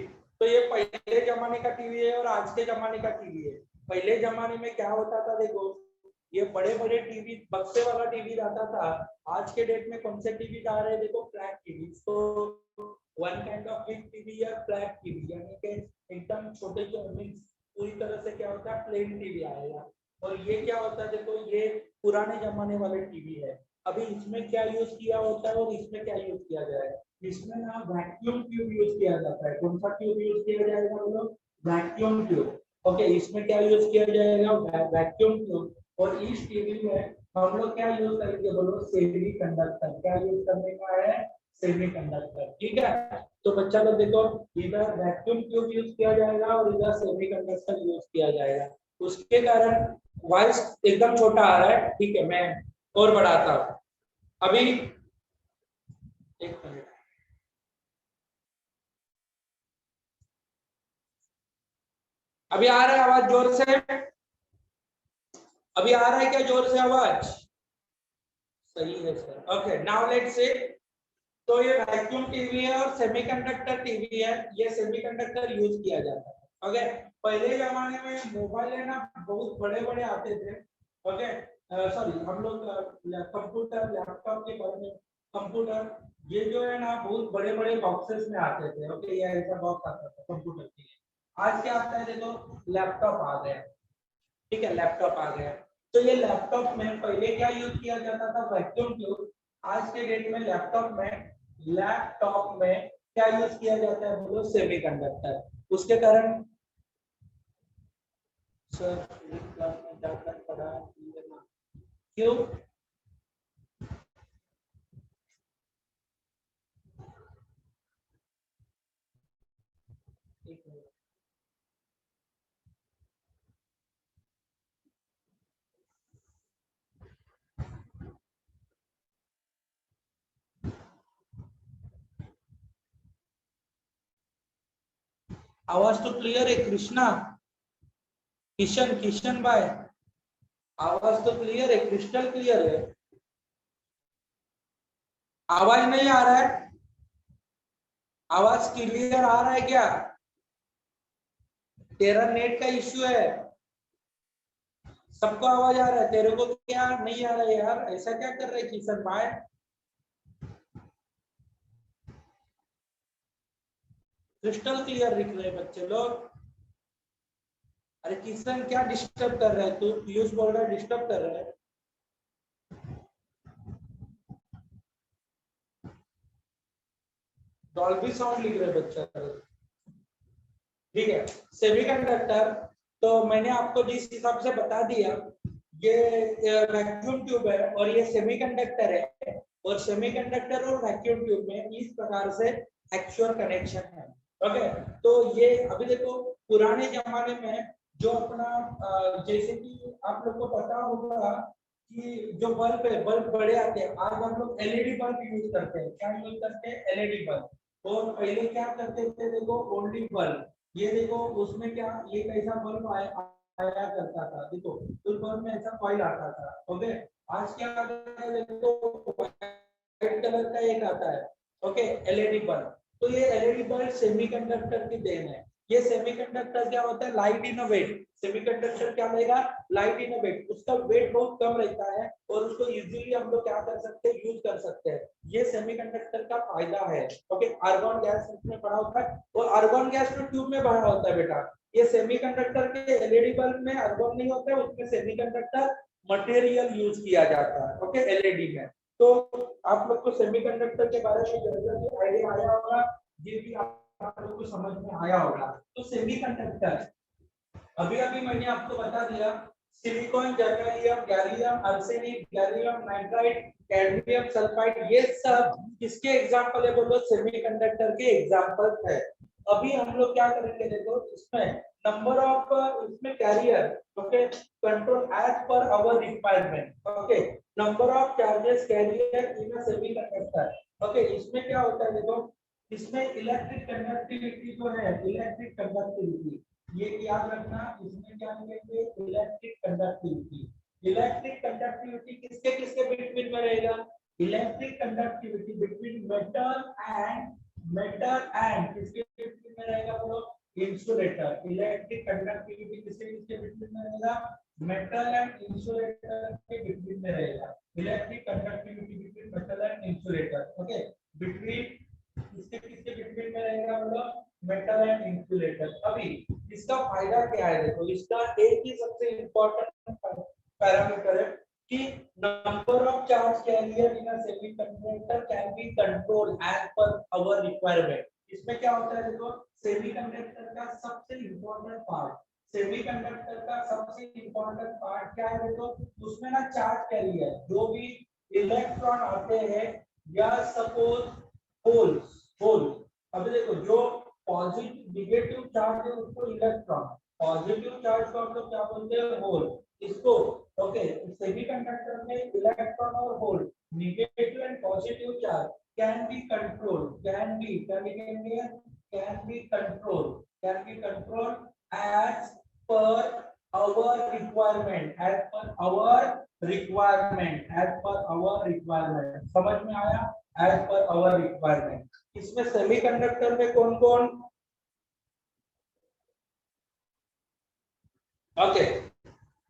तो ये पहले जमाने का टीवी है और आज के जमाने का टीवी है। पहले जमाने में क्या होता था देखो, ये बड़े बड़े टीवी, बक्से वाला टीवी आता था। आज के डेट में कौन से टीवी आ रहे हैं देखो, फ्लैट टीवी। तो one kind of big TV या फ्लैट टीवी, यानी कि एकदम छोटे जो पूरी तरह से क्या होता है, प्लेन टीवी आएगा। और ये क्या होता है देखो, ये पुराने जमाने वाले टीवी है। अभी इसमें क्या यूज किया होता है और इसमें क्या यूज किया जाए, इसमें ना वैक्यूम ट्यूब यूज किया जाता है। कौन सा ट्यूब यूज किया जाएगा बोलो, वैक्यूम ट्यूब। ओके, इसमें क्या यूज किया जाएगा, वैक्यूम ट्यूब। और इस टीवी में हम लोग क्या यूज करेंगे बोलो, सेमी कंडक्टर। क्या यूज करने का है, सेमी कंडक्टर। ठीक है, तो बच्चा लोग देखो, इधर वैक्यूम ट्यूब यूज किया जाएगा और इधर सेमी कंडक्टर यूज किया जाएगा। उसके कारण वॉइस एकदम छोटा आ रहा है। ठीक है, मैं और बढ़ाता हूँ। अभी एक मिनट, अभी आ रहा है आवाज जोर से? अभी आ रहा है क्या जोर से आवाज? सही है sir. Okay, now let's say, तो ये वैक्यूम टीवी है और सेमीकंडक्टर टीवी है, ये सेमीकंडक्टर यूज किया जाता है। ओके, पहले जमाने में मोबाइल है ना बहुत बड़े बड़े आते थे। ओके, सॉरी, हम लोग कंप्यूटर लैपटॉप के बारे में, कंप्यूटर ये जो है ना बहुत बड़े बड़े बॉक्सेस में आते थे। ओके, ये ऐसा बॉक्स आता था कंप्यूटर के लिए। आज क्या आता है देखो, लैपटॉप आ गया। ठीक है, लैपटॉप आ गया। तो ये लैपटॉप में पहले क्या यूज किया जाता था, वैक्यूम ट्यूब। आज के डेट में लैपटॉप में क्या यूज किया जाता है बोलो, सेमीकंडक्टर। उसके कारण सर क्लास में जाकर पढ़ा क्यों? आवाज तो क्लियर है कृष्णा, किशन, किशन भाई, आवाज तो क्लियर है, क्रिस्टल क्लियर है। आवाज नहीं आ रहा है? आवाज क्लियर आ रहा है क्या? तेरा नेट का इश्यू है? सबको आवाज आ रहा है, तेरे को क्या नहीं आ रहा है यार? ऐसा क्या कर रहे किशन भाई? क्रिस्टल क्लियर लिख रहे बच्चे लोग। अरे किशन क्या डिस्टर्ब कर रहा है तू? पीयूष बोल रहा है डिस्टर्ब कर रहा है। डॉल्बी साउंड लिख रहे बच्चा। ठीक है, सेमीकंडक्टर, तो मैंने आपको जिस हिसाब से बता दिया, ये वैक्यूम ट्यूब है और ये सेमीकंडक्टर है, और सेमीकंडक्टर और वैक्यूम ट्यूब में इस प्रकार से एक्चुअल कनेक्शन है। ओके, तो ये अभी देखो, पुराने जमाने में जो अपना जैसे कि आप लोग को पता होगा कि जो बल्ब है, बल्ब बड़े आते हैं। आज हम लोग एलईडी बल्ब यूज करते हैं। क्या यूज करते हैं? LED bulb. और पहले क्या करते थे देखो, ओनली बल्ब। ये देखो उसमें क्या, ये कैसा बल्ब आया करता था देखो, उस बल्ब में ऐसा कॉइल आता था। ओके, आज क्या आता है देखो, व्हाइट कलर का एक आता है। Okay, LED bulb. तो ये एलईडी बल्ब सेमीकंडक्टर की देन है। ये सेमीकंडक्टर क्या होता है, light in a weight. Semiconductor क्या लेगा, लाइट इन अ वेट। उसका वेट बहुत कम रहता है और उसको इजीली हम लोग क्या कर सकते हैं, यूज कर सकते हैं। ये सेमीकंडक्टर का फायदा है। ओके, आर्गन गैस इसमें पड़ा होता है और आर्गन गैस तो ट्यूब में भरा होता है बेटा। ये सेमीकंडक्टर के एलईडी बल्ब में आर्गन नहीं होता है, उसमें सेमीकंडक्टर मटेरियल यूज किया जाता है। ओके, एलईडी में। तो आप लोग को सेमीकंडक्टर के बारे में जनरली आइडिया आया होगा, ये भी आप लोग को समझ में आया होगा। तो सेमीकंडक्टर अभी अभी मैंने आपको बता दिया, silicon, germanium, gallium arsenic, gallium nitride, cadmium sulphide, ये सब किसके एग्जांपल है बोलो, सेमीकंडक्टर के एग्जांपल है। अभी हम लोग क्या करेंगे देखो, इसमें नंबर ऑफ, इसमें carrier, okay, control as per our requirement. Okay, number of charges carrier in a semiconductor. Okay, इसमें क्या होता है देखो, इसमें इलेक्ट्रिक कंडक्टिविटी जो है, इलेक्ट्रिक कंडक्टिविटी, ये याद रखना। इसमें क्या लिखेंगे, इलेक्ट्रिक कंडक्टिविटी। इलेक्ट्रिक कंडक्टिविटी किसके किसके बिटवीन में रहेगा, electric conductivity between metal and किसके बिटवीन में रहेगा बोलो, इंसुलेटर। इलेक्ट्रिक कंडक्टिविटी किसके किसके बिटवीन में रहेगा, मेटल एंड इंसुलेटर के बिटवीन में रहेगा। Electric conductivity between metal and insulator. Okay, between किसके किसके बिटवीन में रहेगा बोलो, मेटल एंड इंसुलेटर। अभी इसका फायदा क्या है देखो, इसका एक ही सबसे इंपॉर्टेंट पैरामीटर है कि number of charge carrier in a semiconductor can be controlled as per our requirement. इसमें क्या होता है देखो, सेमीकंडक्टर का सबसे इंपॉर्टेंट पार्ट, सेमीकंडक्टर का सबसे इंपॉर्टेंट पार्ट क्या है देखो, उसमें ना चार्ज कैरियर, जो भी इलेक्ट्रॉन आते हैं, या सपोज होल्स, होल। अभी देखो, जो पॉजिटिव नेगेटिव चार्ज है उसको इलेक्ट्रॉन, पॉजिटिव चार्ज को हम लोग क्या बोलते हैं, होल। इसको ओके, सेमीकंडक्टर में इलेक्ट्रॉन और hole, negative and positive charge can be control, can be control as per our requirement, as per our requirement, as per our requirement. समझ में आया? As per our requirement. इसमें semiconductor में कौन कौन? Okay,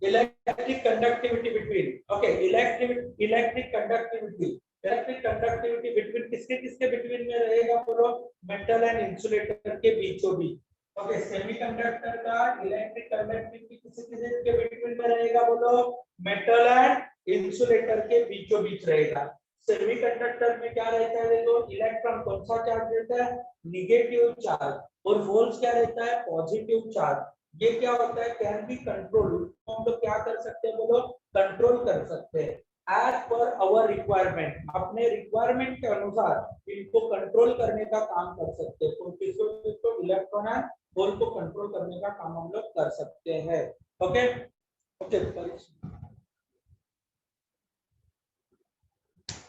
electric conductivity between, okay, electric conductivity between किसके किसके between में रहेगा? बोलो, मेटल एंड इंसुलेटर के बीचों बीच। ओके, सेमीकंडक्टर का इलेक्ट्रिक कंडक्टिविटी किसी के बीटवीन में रहेगा? बोलो, मेटल एंड इंसुलेटर के बीचों बीच रहेगा। सेमीकंडक्टर में क्या रहता है? देखो, इलेक्ट्रॉन कौन सा चार्ज रहता है? निगेटिव चार्ज, और होल्स क्या रहता है? Positive charge. ये क्या होता है? कैन बी कंट्रोल, हम लोग क्या कर सकते हैं? बोलो, कंट्रोल कर सकते हैं एज पर आवर रिक्वायरमेंट, अपने रिक्वायरमेंट के अनुसार इनको कंट्रोल करने का काम कर सकते हैं। तो किसको? इलेक्ट्रॉन एंड होल को कंट्रोल करने का काम हम लोग कर सकते हैं। ओके ओके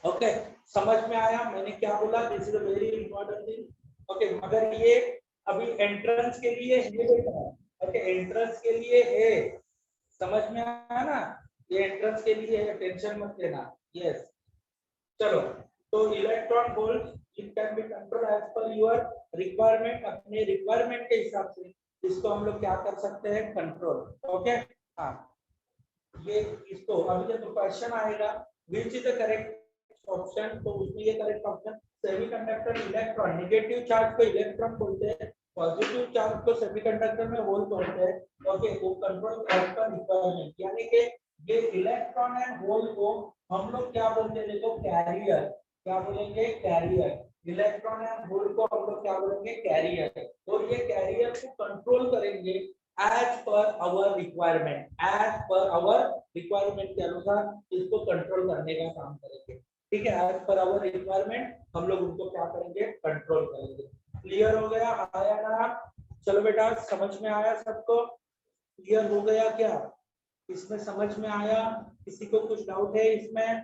ओके, समझ में आया मैंने क्या बोला? This is a very important thing. Okay, मगर ये अभी एंट्रेंस के लिए है बेटा। ओके, एंट्रेंस के लिए है, समझ में आया ना? ये एंट्रेंस के लिए है, टेंशन मत लेना। यस, चलो, तो electron holes it can be control as per your requirement, अपने रिक्वायरमेंट के हिसाब से इसको हम लोग क्या कर सकते हैं? कंट्रोल। ओके, हाँ, ये इसको अभी जब क्वेश्चन आएगा which is the correct option, तो उसमें ये correct option semiconductor electron, negative charge को इलेक्ट्रॉन बोलते हैं, पॉजिटिव चार्ज को सेमीकंडक्टर में होल बोलते हैं। ओके, वो कंट्रोल एज पर रिक्वायरमेंट, यानी कि ये इलेक्ट्रॉन एंड होल को हम लोग क्या बोलते हैं? देखो, कैरियर। क्या बोलेंगे? कैरियर। इलेक्ट्रॉन एंड होल को हम लोग क्या बोलेंगे? कैरियर। और ये कैरियर को कंट्रोल करेंगे as per our requirement, as per our requirement के अनुसार इसको कंट्रोल करने का काम करेंगे। ठीक है, एज पर आवर रिक्वायरमेंट हम लोग उनको क्या करेंगे? कंट्रोल करेंगे। क्लियर हो गया? आया ना? चलो बेटा, समझ में आया सबको? क्लियर हो गया क्या? इसमें समझ में आया? किसी को कुछ डाउट है इसमें?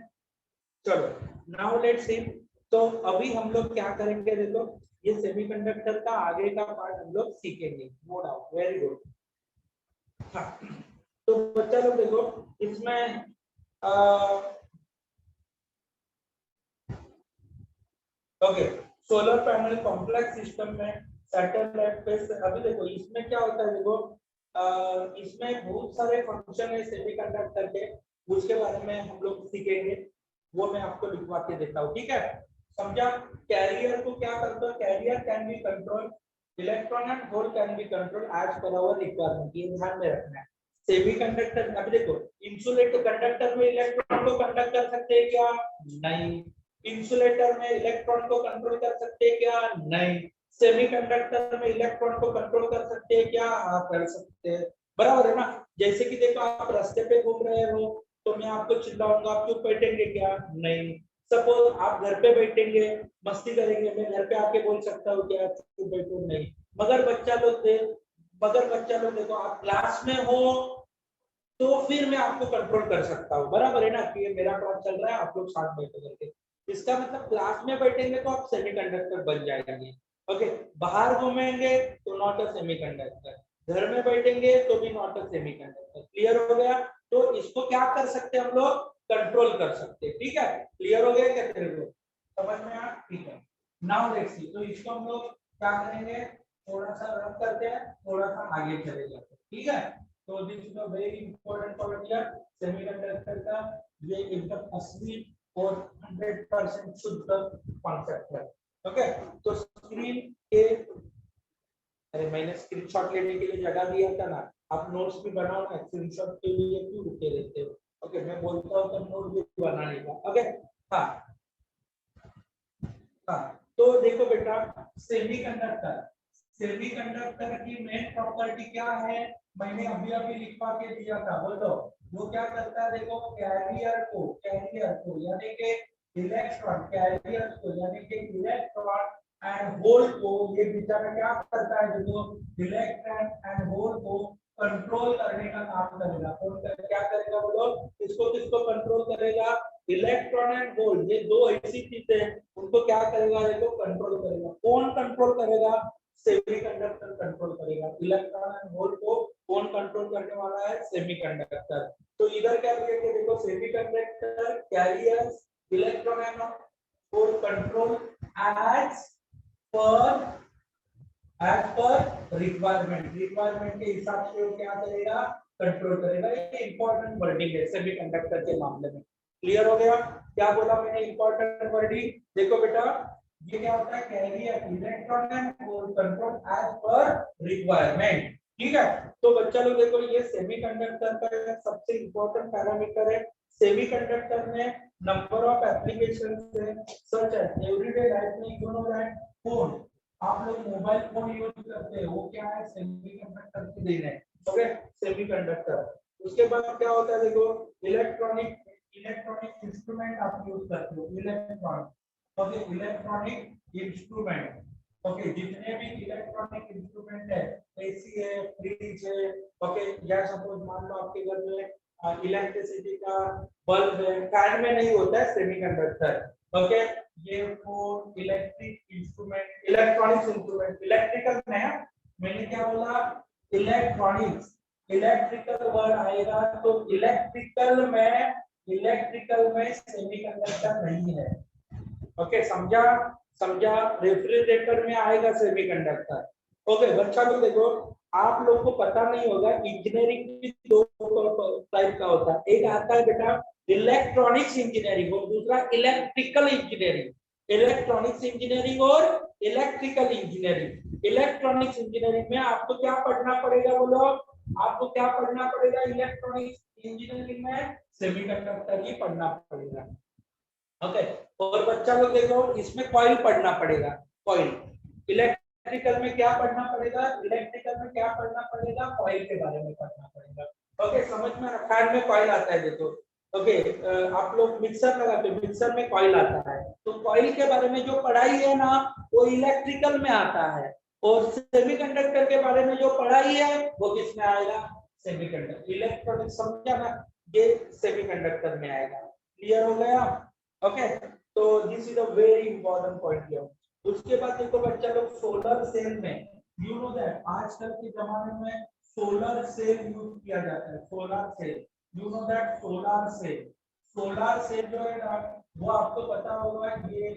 चलो, नाउ लेट्स सी। तो अभी हम लोग क्या करेंगे? देखो, ये सेमीकंडक्टर का आगे का पार्ट हम लोग सीखेंगे, नो डाउट। Very good. हाँ, तो बच्चा लोग देखो, इसमें okay, solar panel complex system में सैटेलाइट पे अभी देखो इसमें क्या होता है? देखो, इसमें बहुत सारे फंक्शन है सेमीकंडक्टर के, उसके बारे में हम लोग सीखेंगे, वो मैं आपको लिखवा के देता हूँ। ठीक है, समझा? कैरियर को क्या करता है? Carrier can be control, electron and hole can be control as per our requirement, ये ध्यान में रखना है। सेमीकंडक्टर, अभी देखो, इंसुलेटर कंडक्टर में इलेक्ट्रॉन को कंडक्ट कर सकते हैं क्या? नहीं। इंसुलेटर में इलेक्ट्रॉन को कंट्रोल कर सकते हैं क्या? नहीं। सेमीकंडक्टर में इलेक्ट्रॉन को कंट्रोल कर सकते हैं क्या? हाँ, कर सकते हैं। बराबर है ना? जैसे कि देखो, आप रास्ते पे घूम रहे हो तो मैं आपको चिल्लाऊंगा, आप चुप बैठेंगे क्या? नहीं। सपोज आप घर पे बैठेंगे, मस्ती करेंगे, मैं घर पे आके बोल सकता हूँ क्या चुप बैठो? नहीं। मगर बच्चा लोग देखो, आप क्लास में हो तो फिर मैं आपको कंट्रोल कर सकता हूँ। बराबर है ना? कि ये मेरा क्लास चल रहा है, आप लोग साथ बैठे करके, इसका मतलब क्लास में बैठेंगे तो आप सेमीकंडक्टर बन जाएंगे। ओके, बाहर घूमेंगे तो नॉट अ सेमीकंडक्टर, घर में बैठेंगे तो भी नॉट अ सेमीकंडक्टर। क्लियर हो गया? तो इसको क्या कर सकते हैं हम लोग? कंट्रोल कर सकते हैं। ठीक है, क्लियर हो गया क्या तेरे को? समझ में आया? ठीक है, नाउ लेट्स सी। तो इसको हम लोग क्या करेंगे? थोड़ा सा रन करते हैं, थोड़ा सा आगे चले जाते हैं। ठीक है, तो this is a very important point here. Semiconductor का ये एकदम असली और 100% शुद्ध कॉन्सेप्ट है। ओके, तो स्क्रीन के, अरे मैंने स्क्रीनशॉट लेने के लिए जगह दिया था ना, आप नोट्स भी बनाओ ना, स्क्रीनशॉट के लिए क्यों रुके रहते हो? ओके, मैं बोलता हूँ तो नोट भी बनाने का। ओके, हाँ हाँ, तो देखो बेटा, सेमीकंडक्टर सेमीकंडक्टर की मेन प्रॉपर्टी क्या है? मैंने अभी अभी लिखवा के दिया था, बोलो। वो क्या करता है? देखो, कैरियर को यानी कि इलेक्ट्रॉन, कैरियर को यानी कि इलेक्ट्रॉन एंड होल को, ये बेचारा क्या करता है? देखो, इलेक्ट्रॉन एंड होल को कंट्रोल करने का काम करेगा। कौन क्या करेगा? बोलो, इसको किसको कंट्रोल करेगा? इलेक्ट्रॉन एंड होल, ये दो ऐसी चीजें हैं, उनको क्या करेगा? देखो, कंट्रोल करेगा। कौन कंट्रोल करेगा? सेमीकंडक्टर कंट्रोल करेगा। इलेक्ट्रॉन एंड होल को कौन कंट्रोल करने वाला है सेमीकंडक्टर। तो इधर क्या लिखेंगे, देखो semiconductor carriers electron and for control as per requirement के हिसाब से वो क्या करेगा, कंट्रोल करेगा। ये इंपॉर्टेंट वर्डिंग है सेमीकंडक्टर के मामले में। क्लियर हो गया? क्या बोला मैंने इंपॉर्टेंट वर्डिंग? देखो बेटा ये क्या होता है, carrier electron and control as per requirement. ठीक है, तो बच्चा लोग देखो ये सेमीकंडक्टर का सबसे इंपॉर्टेंट पैरामीटर है। सेमीकंडक्टर में नंबर ऑफ एप्लीकेशंस है सच एज एवरीडे लाइफ में यू नो दैट फोन, आप लोग मोबाइल फोन यूज करते हैं, वो क्या है, सेमीकंडक्टर की देन है। Okay, semiconductor. उसके बाद क्या होता है देखो, इलेक्ट्रॉनिक इंस्ट्रूमेंट आप यूज करते हो, electronic. Okay, electronic instrument. Okay, जितने भी इलेक्ट्रॉनिक इंस्ट्रूमेंट है, एसी है, फ्रिज है, ओके, या सपोज मान लो आपके घर में इलेक्ट्रिसिटी का बल्ब है, फैन में नहीं होता है सेमीकंडक्टर। ओके, ये phone electric instrument, electronics instrument, electrical में है। मैंने क्या बोला, इलेक्ट्रॉनिक्स, इलेक्ट्रिकल वर्ड आएगा तो इलेक्ट्रिकल में सेमीकंडक्टर नहीं है। ओके, समझा? रेफ्रिजरेटर में आएगा सेमीकंडक्टर। ओके बच्चा लोग देखो, आप लोग को पता नहीं होगा इंजीनियरिंग की दो टाइप का होता है। एक आता है बेटा इलेक्ट्रॉनिक्स इंजीनियरिंग और दूसरा इलेक्ट्रिकल इंजीनियरिंग। इलेक्ट्रॉनिक्स इंजीनियरिंग और इलेक्ट्रिकल इंजीनियरिंग। इलेक्ट्रॉनिक्स इंजीनियरिंग में आपको क्या पढ़ना पड़ेगा बोलो, आपको क्या पढ़ना पड़ेगा? इलेक्ट्रॉनिक्स इंजीनियरिंग में सेमीकंडक्टर ही पढ़ना पड़ेगा। ओके, और बच्चा लोग देखो इसमें कॉइल पढ़ना पड़ेगा, कॉइल। इलेक्ट्रिकल में क्या पढ़ना पड़ेगा? इलेक्ट्रिकल में क्या पढ़ना पड़ेगा? कॉइल के बारे में पढ़ना पड़ेगा। ओके, समझ में? फैन में कॉइल आता है देखो। ओके, आप लोग मिक्सर लगाते हो, मिक्सर में कॉइल आता है, तो कॉइल के बारे में जो पढ़ाई है ना वो इलेक्ट्रिकल में आता है, और सेमीकंडक्टर के बारे में जो पढ़ाई है वो किसमें आएगा? सेमीकंडक्टर। इलेक्ट्रॉनिक समझा ना, ये सेमीकंडक्टर में आएगा। क्लियर हो गया? ओके, तो this is a very important point here. उसके बाद देखो बच्चा लोग सोलर सेल में, यू नो दैट आजकल के जमाने में सोलर सेल यूज किया जाता है। Solar cell, you know that solar cell जो है ना, वो आपको पता होगा, ये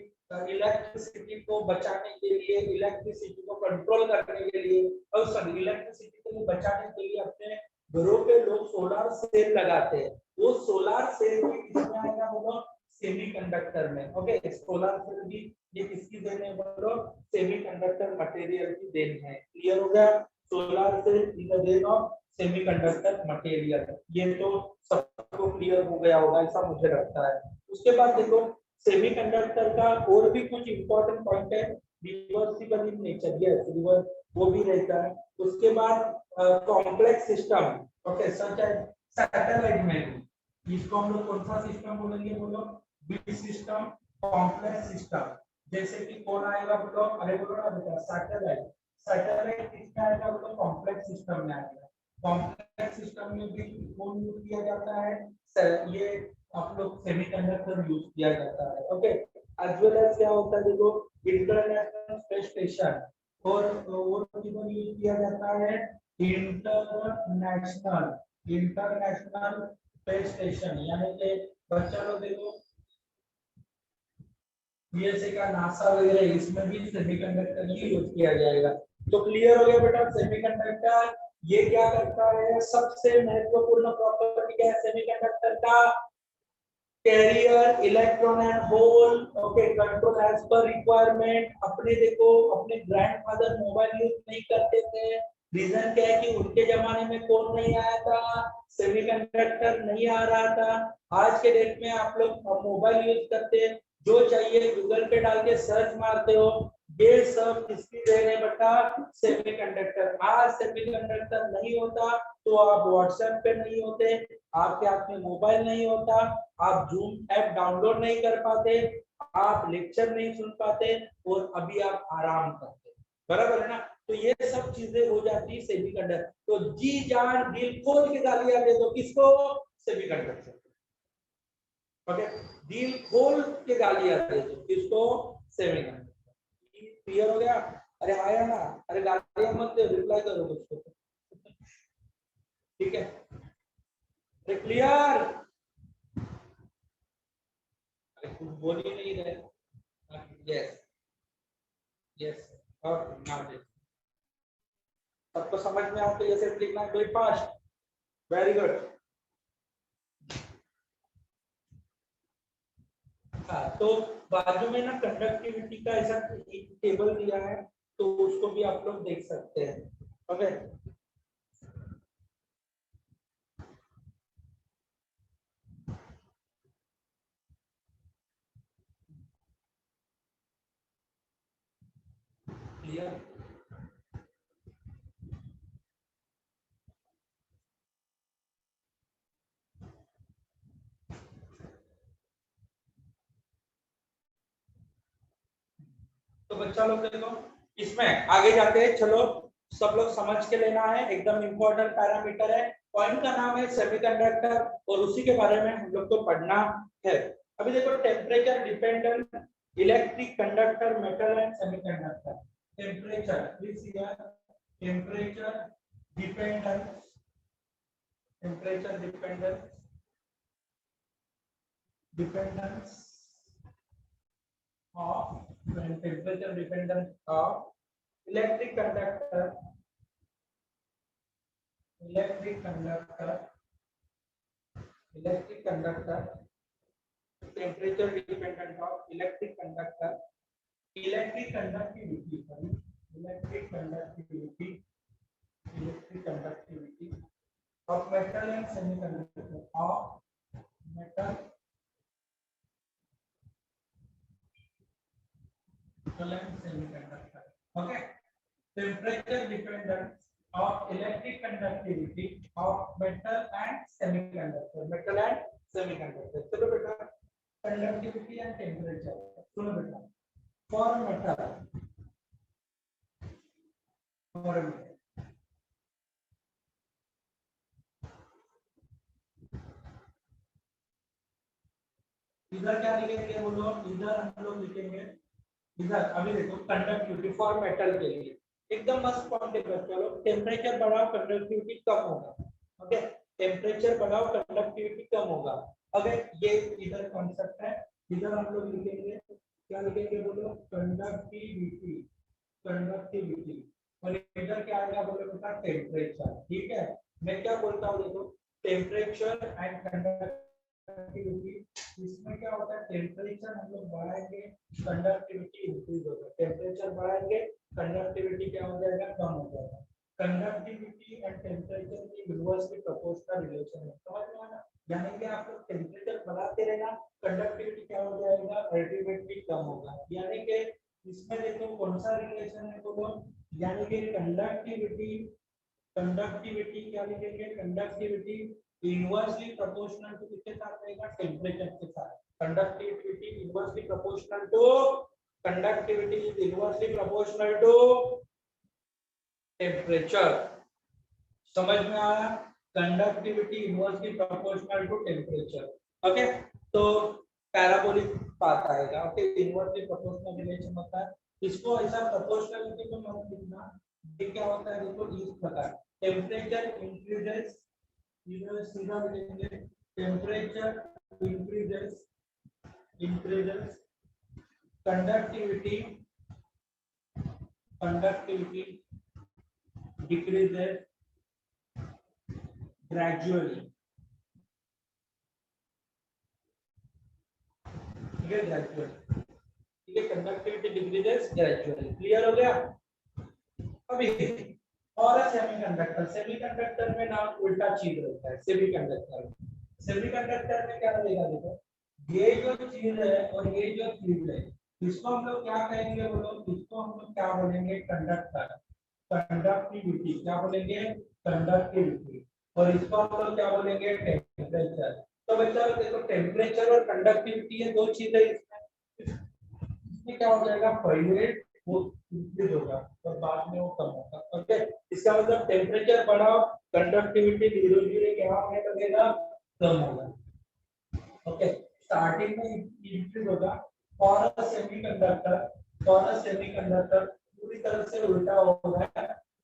इलेक्ट्रिसिटी को बचाने के लिए, इलेक्ट्रिसिटी को कंट्रोल करने के लिए, और सॉरी इलेक्ट्रिसिटी को बचाने के लिए अपने घरों पे लोग सोलर सेल लगाते हैं। वो सोलर सेल भी किसमें आएगा बोलो? सेमीकंडक्टर में। ओके, सोलर सेल भी ये किसकी देन है बोलो? सेमीकंडक्टर मटेरियल की देन है। क्लियर हो गया? सोलर सेल इज द देन ऑफ सेमीकंडक्टर मटेरियल। ये तो सबको क्लियर हो गया होगा ऐसा मुझे लगता है। उसके बाद देखो सेमीकंडक्टर का और भी कुछ इंपॉर्टेंट पॉइंट है, reversible in nature, yes reverse वो भी रहता है। उसके बाद complex system, okay, such as satellite में, इसको हम लोग कौन सा सिस्टम बोलेंगे बोलो? Bit system, complex system. जैसे कि कौन आएगा बोलो? अरे बोलो ना बेटा, सैटेलाइट। सैटेलाइट किसमें आएगा बोलो? कॉम्प्लेक्स सिस्टम में आएगा। कॉम्प्लेक्स सिस्टम में भी कौन यूज किया जाता है? ये आप लोग सेमीकंडक्टर यूज किया जाता है। ओके, एज वेल एज क्या होता है देखो, इंटरनेशनल स्पेस स्टेशन और किधर यूज किया जाता है? इंटरनेशनल स्पेस स्टेशन, यानी कि बच्चा लोग देखो यूएसए का नासा वगैरह, इसमें भी सेमीकंडक्टर ही यूज किया जाएगा। तो क्लियर हो गया बेटा? सेमीकंडक्टर ये क्या करता है? सबसे महत्वपूर्ण प्रॉपर्टी क्या है सेमीकंडक्टर का? Carrier electron and hole. Okay, control as per requirement. अपने देखो अपने ग्रैंडफादर मोबाइल यूज नहीं करते थे, रीजन क्या है कि उनके जमाने में कौन नहीं आया था? सेमीकंडक्टर नहीं आ रहा था। आज के डेट में आप लोग मोबाइल यूज करते हैं, जो चाहिए गूगल पे डाल के सर्च मारते हो, ये सब किसकी देन है बेटा? सेमीकंडक्टर। आज सेमीकंडक्टर नहीं होता तो आप व्हाट्सएप पे नहीं होते, आपके हाथ में मोबाइल नहीं होता, आप जूम ऐप डाउनलोड नहीं कर पाते, आप लेक्चर नहीं सुन पाते, और अभी आप आराम करते। बराबर है ना? तो ये सब चीजें हो जाती सेमीकंडक्टर। तो जी जान दिल खोल के गालियां दे दो किसको? सेमीकंडक्टर। ओके, दिल खोल के गालियां दे दो किसको? सेमीकंडक्टर। क्लियर हो गया? अरे आया ना, अरे गालियां मत दो, रिप्लाई करो उसको। ठीक है, क्लियर? कुछ बोल ही नहीं रहे। यस यस, और नाउ सबको समझ में आता है जैसे लिखना है, वेरी फास्ट, वेरी गुड। हाँ, तो बाजू में ना कंडक्टिविटी का ऐसा एक टेबल दिया है, तो उसको भी आप लोग देख सकते हैं। Okay, clear? तो बच्चा लोग देखो, इसमें आगे जाते हैं, चलो सब लोग समझ के लेना है, एकदम इंपॉर्टेंट पैरामीटर है। पॉइंट का नाम है सेमीकंडक्टर, और उसी के बारे में हम लोग को पढ़ना है। अभी देखो, temperature dependent electric conductor metal and semiconductor. Temperature, please here, temperature dependent, temperature dependent, dependence of temperature dependence of electric conductor, electric conductor, electric conductor, temperature dependent of electric conductor, electric conductivity, sorry, electric conductivity, electric conductivity of metal and semiconductor, of metal and semiconductor. Okay, temperature dependence of electric conductivity of metal and semiconductor, metal and semiconductor. चलो बेटा, conductivity and temperature सुनो बेटा, for metal, for metal, इधर क्या लिखेंगे बोलो, इधर हम लोग लिखेंगे, इधर अभी देखो कंडक्टिविटी फॉर मेटल के लिए एकदम मस्त पॉइंट है बच्चों लोग, टेम्परेचर बढ़ाओ कंडक्टिविटी कम होगा। ओके, टेम्परेचर बढ़ाओ कंडक्टिविटी कम होगा। अगर ये इधर कॉन्सेप्ट है, इधर हम लोग लिखेंगे, क्या लिखेंगे बोलो, कंडक्टिविटी, कंडक्टिविटी, और इधर क्या आएगा बोलो बेटा, टेम्परेचर। ठीक है, मैं क्या बोलता हूँ देखो, टेम्परेचर एंड कंडक्टिविटी, इसमें क्या होता है, टेम्परेचर हम लोग बढ़ाएंगे, कंडक्टिविटी इंक्रीज होगा, टेम्परेचर बढ़ाएंगे, कंडक्टिविटी क्या हो जाएगा, कम हो जाएगा। कंडक्टिविटी एंड टेम्परेचर की इनवर्सली प्रोपोर्शनल रिलेशन है, समझ में आना? यानी कि आप लोग टेम्परेचर बढ़ाते रहना, कंडक्टिविटी क्या हो जाएगा, अल्टीमेटली कम होगा। यानी कि इसमें देखो कौन सा रिलेशन है बोलो, यानी कि कंडक्टिविटी, कंडक्टिविटी क्या लिखेंगे, कंडक्टिविटी इनवर्सली प्रोपोर्शनल टू किसके साथ रहेगा, टेम्परेचर के साथ। Conductivity inversely proportional to, conductivity is inversely proportional to temperature. समझ में आया? Conductivity inversely proportional to temperature. Okay, तो पैराबोलिक बात आएगा। ओके, इनवर्सली प्रोपोर्शनल रिलेशन होता है, इसको ऐसा प्रोपोर्शनलिटी को मत लिखना, ये क्या होता है देखो इस प्रकार, टेम्परेचर इंक्रीजेस, इधर सीधा लिखेंगे, temperature increases, increases conductivity, conductivity decreases gradually. ठीक है, ग्रेजुअली, ठीक है, कंडक्टिविटी डिक्रीजेस ग्रेजुअली। क्लियर हो गया? अभी और सेमीकंडक्टर, सेमीकंडक्टर में ना उल्टा चीज रहता है। सेमीकंडक्टर, सेमीकंडक्टर में क्या रहेगा देखो, ये जो चीज है और ये जो चीज है, इसको हम लोग क्या कहेंगे बोलो, इसको हम लोग क्या बोलेंगे, कंडक्टर, कंडक्टिविटी क्या बोलेंगे, कंडक्टिविटी, और इसको हम लोग क्या बोलेंगे, टेम्परेचर। तो बच्चा देखो, टेम्परेचर और कंडक्टिविटी ये दो चीजें, इसमें क्या हो जाएगा, पहले वो इंक्रीज होगा और बाद में वो कम होगा। ओके, इसका मतलब टेम्परेचर बढ़ाओ, कंडक्टिविटी धीरे धीरे क्या होने लगेगा, कम होगा। ओके, स्टार्टिंग में इंक्रीज होगा। For a semiconductor, for a semiconductor पूरी तरह से उल्टा होगा,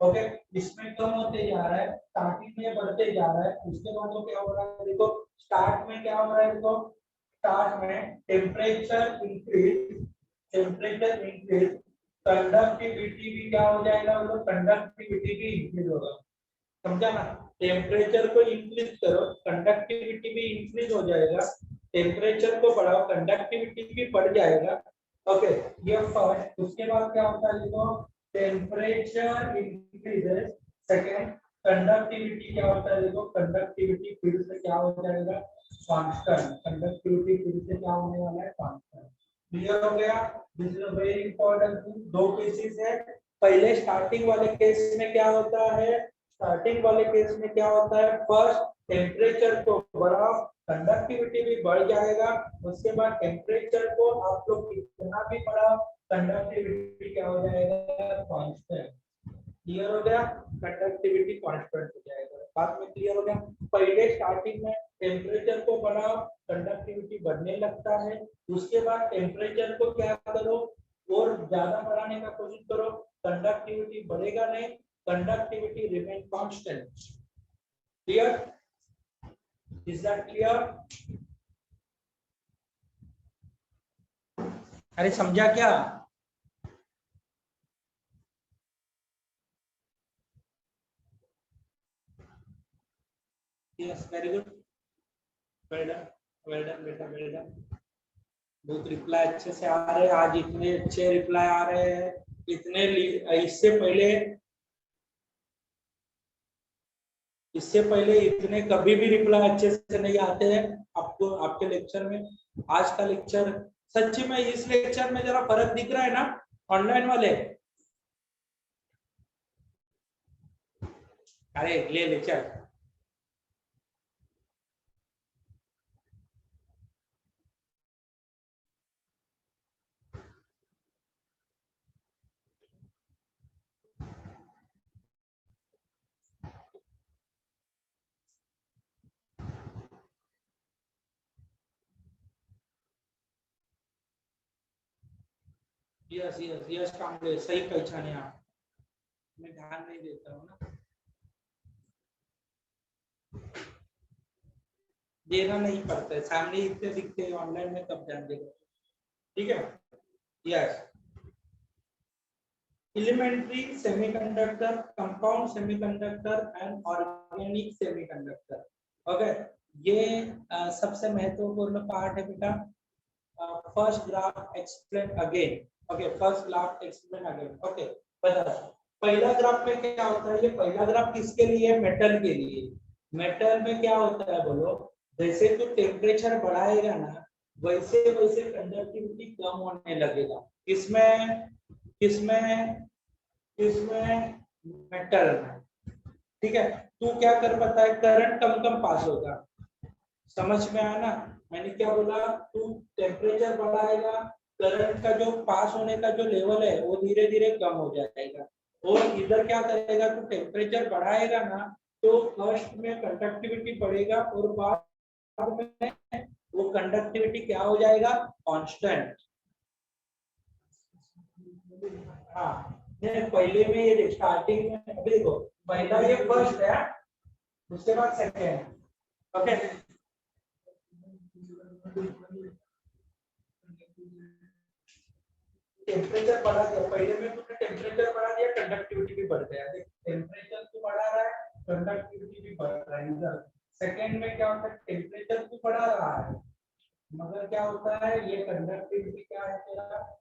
ओके, इसमें कम होते जा रहा है, स्टार्टिंग में बढ़ते जा रहा है, उसके बाद तो क्या हो रहा है देखो, स्टार्ट में क्या हो रहा है देखो, स्टार्ट में टेम्परेचर इंक्रीज, कंडक्टिविटी भी क्या हो जाएगा, वो कंडक्टिविटी भी इंक्रीज होगा, समझा ना। टेम्परेचर को इंक्रीज करो, कंडक्टिविटी भी इंक्रीज हो जाएगा, टेम्परेचर को बढ़ाओ, कंडक्टिविटी भी बढ़ जाएगा। ओके, ये फर्स्ट। उसके बाद क्या होता है देखो, टेम्परेचर इंक्रीजेस, सेकंड कंडक्टिविटी क्या होता है देखो, कंडक्टिविटी फिर से क्या हो जाएगा, कांस्टेंट, कंडक्टिविटी फिर से क्या होने वाला है, कांस्टेंट। क्लियर हो गया। This is a very important. दो केसेस है, पहले स्टार्टिंग वाले केस में क्या होता है, स्टार्टिंग वाले केस में क्या होता है, फर्स्ट टेम्परेचर को बढ़ाओ, कंडक्टिविटी भी बढ़ जाएगा, उसके बाद टेम्परेचर को आप लोग कितना भी बढ़ाओ, कंडक्टिविटी क्या हो जाएगा, कांस्टेंट। क्लियर हो गया, कंडक्टिविटी कांस्टेंट हो जाएगा। बात में क्लियर हो गया। पहले स्टार्टिंग में टेम्परेचर को बढ़ाओ, कंडक्टिविटी बढ़ने लगता है, उसके बाद टेम्परेचर को क्या करो, और ज्यादा बढ़ाने का कोशिश करो, कंडक्टिविटी बढ़ेगा नहीं, conductivity remain constant. Clear, is that clear? अरे समझा क्या? Yes, very good, well done, well done बेटा, वेल डन। बहुत रिप्लाई अच्छे से आ रहे हैं आज, इतने अच्छे रिप्लाई आ रहे हैं, इतने इससे पहले इतने कभी भी रिप्लाई अच्छे से नहीं आते हैं आपको आपके लेक्चर में। आज का लेक्चर सच्ची में, इस लेक्चर में जरा फर्क दिख रहा है ना ऑनलाइन वाले? अरे ले लेक्चर, यस यस यस कामले, सही पहचाने आप, मैं ध्यान नहीं देता हूँ ना, देना नहीं पड़ता है, सामने इतने दिखते हैं, ऑनलाइन में तब ध्यान देगा। ठीक है, yes. elementary semiconductor, compound semiconductor and organic semiconductor। Okay, ये सबसे महत्वपूर्ण पार्ट है बेटा। First graph explain again. Okay, first graph explain again. Okay, बता, पहला ग्राफ में क्या होता है, ये पहला ग्राफ किसके लिए है, मेटल के लिए। मेटल में क्या होता है बोलो, जैसे तो टेम्परेचर बढ़ाएगा ना, वैसे वैसे कंडक्टिविटी कम होने लगेगा। इसमें किसमें, इसमें मेटल में। ठीक है, तू क्या कर पाता है, करंट कम कम पास होगा, समझ में आया ना। मैंने क्या बोला, तू टेम्परेचर बढ़ाएगा, करंट का जो पास होने का जो लेवल है वो धीरे धीरे कम हो जाएगा। और इधर क्या करेगा, तू टेम्परेचर बढ़ाएगा ना, तो फर्स्ट में कंडक्टिविटी बढ़ेगा और बाद में वो कंडक्टिविटी क्या हो जाएगा, कांस्टेंट। हाँ, पहले में ये स्टार्टिंग में अभी देखो, पहला ये फर्स्ट है, उसके बाद सेकेंड। ओके, टेम्परेचर बढ़ा दिया, पहले में तुमने टेम्परेचर बढ़ा दिया, कंडक्टिविटी भी बढ़ गया। टेम्परेचर तो बढ़ा रहा है, कंडक्टिविटी भी बढ़ रहा है। इधर सेकेंड में क्या होता है, टेम्परेचर तो बढ़ा रहा है, मगर क्या होता है, ये कंडक्टिविटी क्या है तेरा,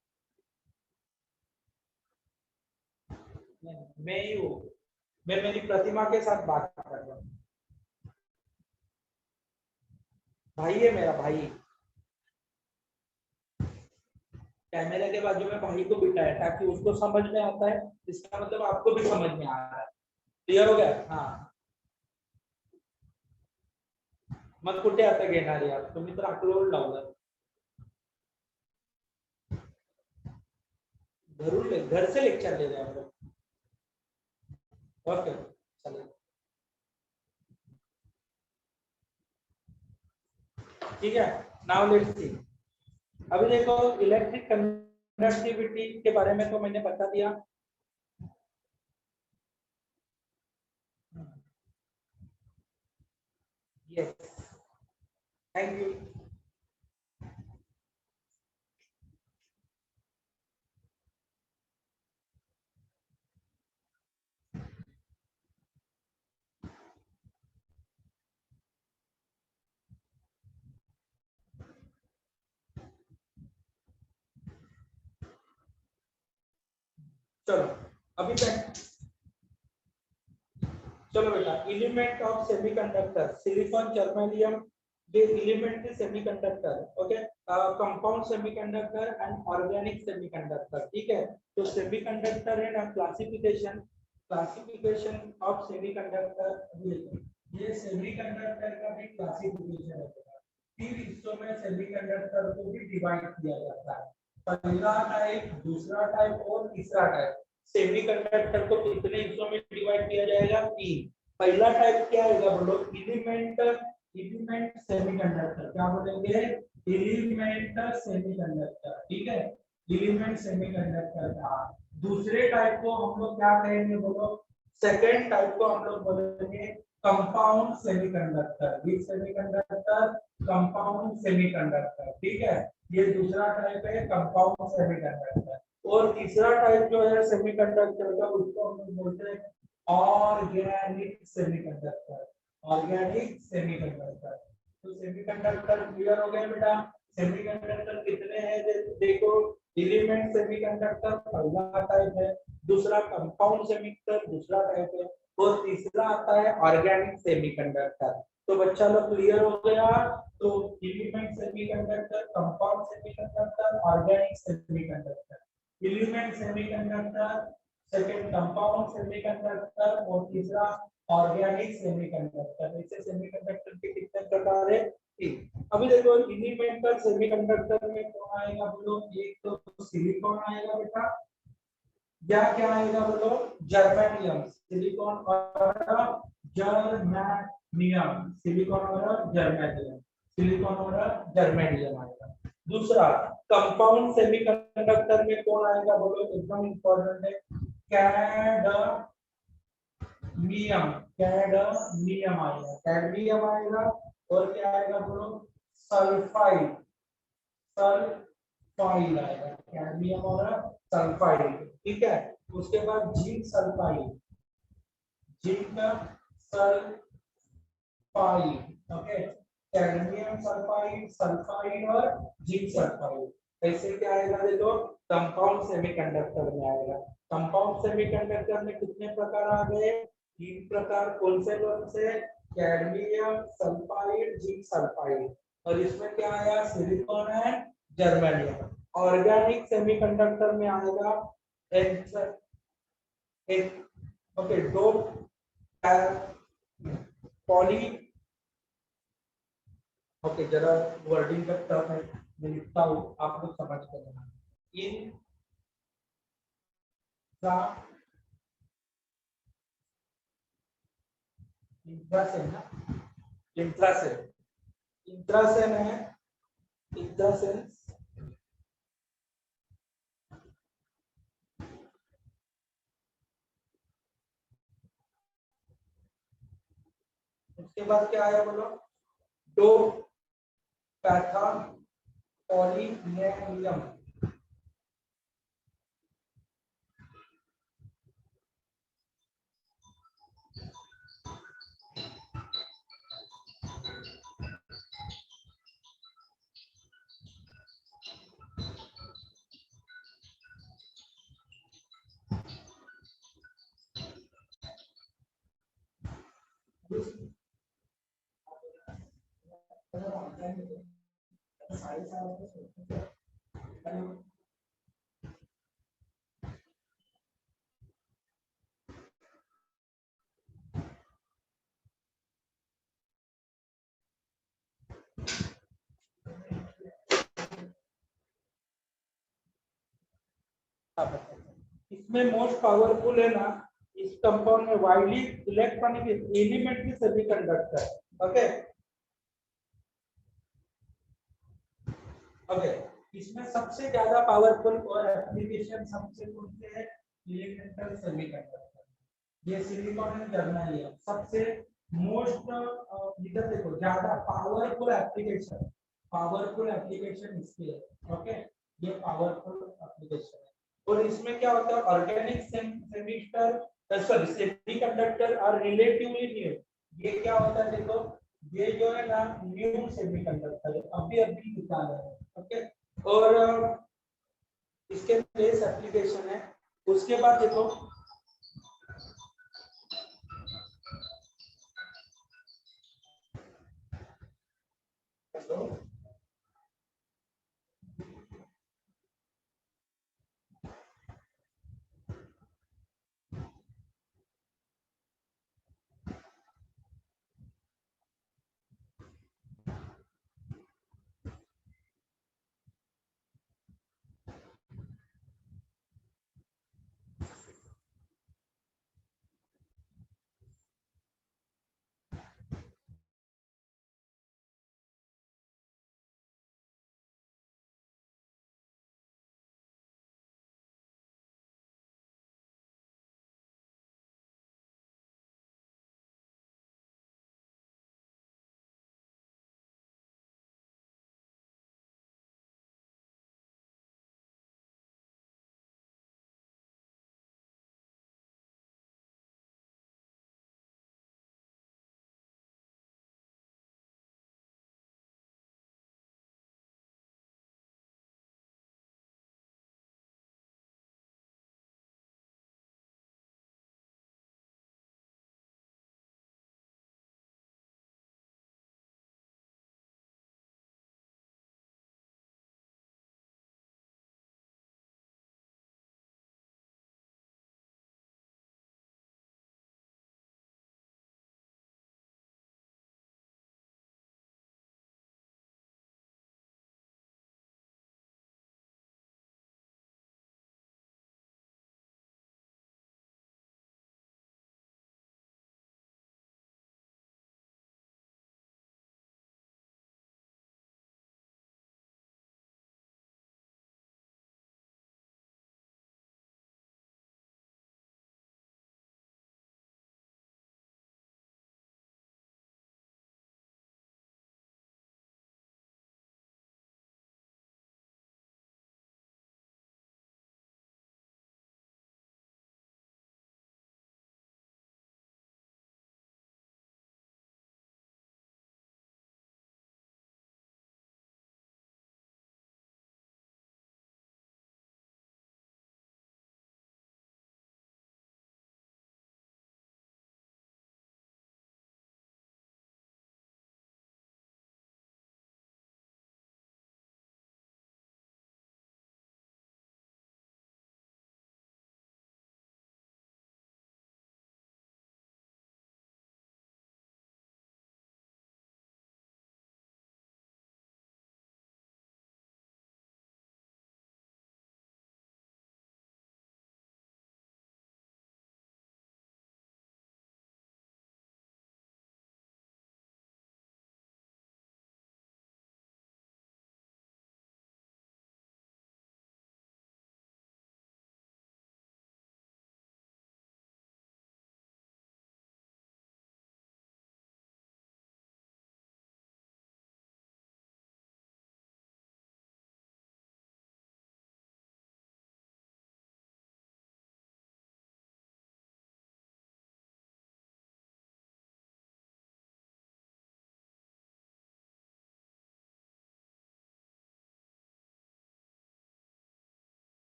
मैं ही हूँ, मैं मेरी प्रतिमा के साथ बात कर रहा हूँ, भाई है मेरा भाई, कैमरे के बाजू में भाई को बिठाया ताकि उसको समझ में आता है, इसका मतलब आपको भी समझ में आ रहा है। क्लियर हो गया? हाँ, मग कुठे आता घेणार यार, तुम्ही तर अपलोड लावलं, घर से लेक्चर ले रहे हैं हम लोग। ओके, चलिए, ठीक है, नाउ लेट्स सी। अभी देखो, इलेक्ट्रिक कंडक्टिविटी के बारे में तो मैंने बता दिया। Yes, thank you. चलो अभी तक, चलो बेटा, element of semiconductor silicon germanium, ये elementary semiconductor, okay, compound semiconductor and organic semiconductor, ठीक है। तो सेमीकंडक्टर है ना, क्लासिफिकेशन, क्लासिफिकेशन ऑफ सेमीकंडक्टर, ये सेमीकंडक्टर का भी क्लासिफिकेशन है। तीन हिस्सों में सेमीकंडक्टर को भी डिवाइड किया जाता है, पहला टाइप, दूसरा टाइप और तीसरा टाइप। सेमीकंडक्टर को कितने हिस्सों में डिवाइड किया जाएगा? तीन। पहला टाइप क्या होगा बोलो? एलिमेंट, एलिमेंट सेमीकंडक्टर, क्या बोलेंगे? एलिमेंट सेमीकंडक्टर, ठीक है, एलिमेंट सेमीकंडक्टर का। दूसरे टाइप को हम लोग क्या कहेंगे बोलो? सेकेंड टाइप को हम लोग बोलेंगे कंपाउंड सेमीकंडक्टर, विच सेमीकंडक्टर? कंपाउंड सेमीकंडक्टर, ठीक है। ये दूसरा टाइप है कंपाउंड सेमीकंडक्टर। और तीसरा टाइप जो है सेमीकंडक्टर का, उसको हम लोग बोलते हैं ऑर्गेनिक सेमीकंडक्टर, ऑर्गेनिक सेमीकंडक्टर। तो सेमीकंडक्टर क्लियर हो गया बेटा? सेमीकंडक्टर कितने हैं देखो, एलिमेंट सेमीकंडक्टर पहला टाइप है, दूसरा कंपाउंड सेमीकंडक्टर दूसरा टाइप है, और तीसरा आता है ऑर्गेनिक सेमीकंडक्टर। तो बच्चा लोग क्लियर हो गया? तो element semiconductor, compound semiconductor, organic semiconductor. Element semiconductor, second compound semiconductor और तीसरा ऑर्गेनिक सेमीकंडक्टर। ऐसे सेमीकंडक्टर के कितने प्रकार है? तीन। अभी देखो एलिमेंटल सेमीकंडक्टर में कौन आएगा बोलो? एक तो सिलिकॉन आएगा बेटा, या क्या आएगा बोलो? जर्मेनियम, सिलिकॉन और जर्मेनियम, सिलिकॉन और जर्मेनियम, सिलिकॉन और जर्मेनियम आएगा। दूसरा कंपाउंड सेमीकंडक्टर में कौन आएगा बोलो? एकदम इंपॉर्टेंट है, कैडमियम, कैडमियम आएगा, कैडमियम आएगा। और क्या आएगा बोलो? सल्फाइड, सल्फाइड आएगा, कैडमियम और सल्फाइड, ठीक है। उसके बाद zinc sulphide, zinc sulphide, okay, cadmium sulphide, sulphide और जिंक सल्फाइड। ऐसे क्या आएगा देखो? कंपाउंड सेमीकंडक्टर में आएगा। कंपाउंड सेमीकंडक्टर में कितने प्रकार आ गए? तीन प्रकार। कौन से? Cadmium, sulphide, zinc sulphide. और इसमें क्या आया? Silicon and germanium. Organic semiconductor में आएगा ओके, दो पॉली, ओके, जरा वर्डिंग का टर्म है, मैं लिखता हूँ, आप लोग समझ कर लेना। इन इंट्रासेन ना, इंट्रासेन, इंट्रासेन है, इंट्रासेन। उसके बाद क्या आया बोलो? दो पैथा पॉलीनेमियम, इसमें मोस्ट पावरफुल है ना, इस कंपाउंड में widely electronic elementary semiconductor, okay, okay. इसमें सबसे ज्यादा पावरफुल और एप्लीकेशन सबसे कौन से है? Elemental semiconductor. ये सिलिकॉन एंड जर्मेनियम सबसे मोस्ट इधर देखो ज्यादा पावरफुल एप्लीकेशन इसकी है। ओके, ये पावरफुल एप्लीकेशन है। और इसमें क्या होता है, organic semester sorry semiconductor are relatively new. ये क्या होता है देखो, ये जो है ना न्यू सेमीकंडक्टर है, अभी अभी निकाला है। ओके, और इसके बेस एप्लीकेशन है। उसके बाद देखो हेलो,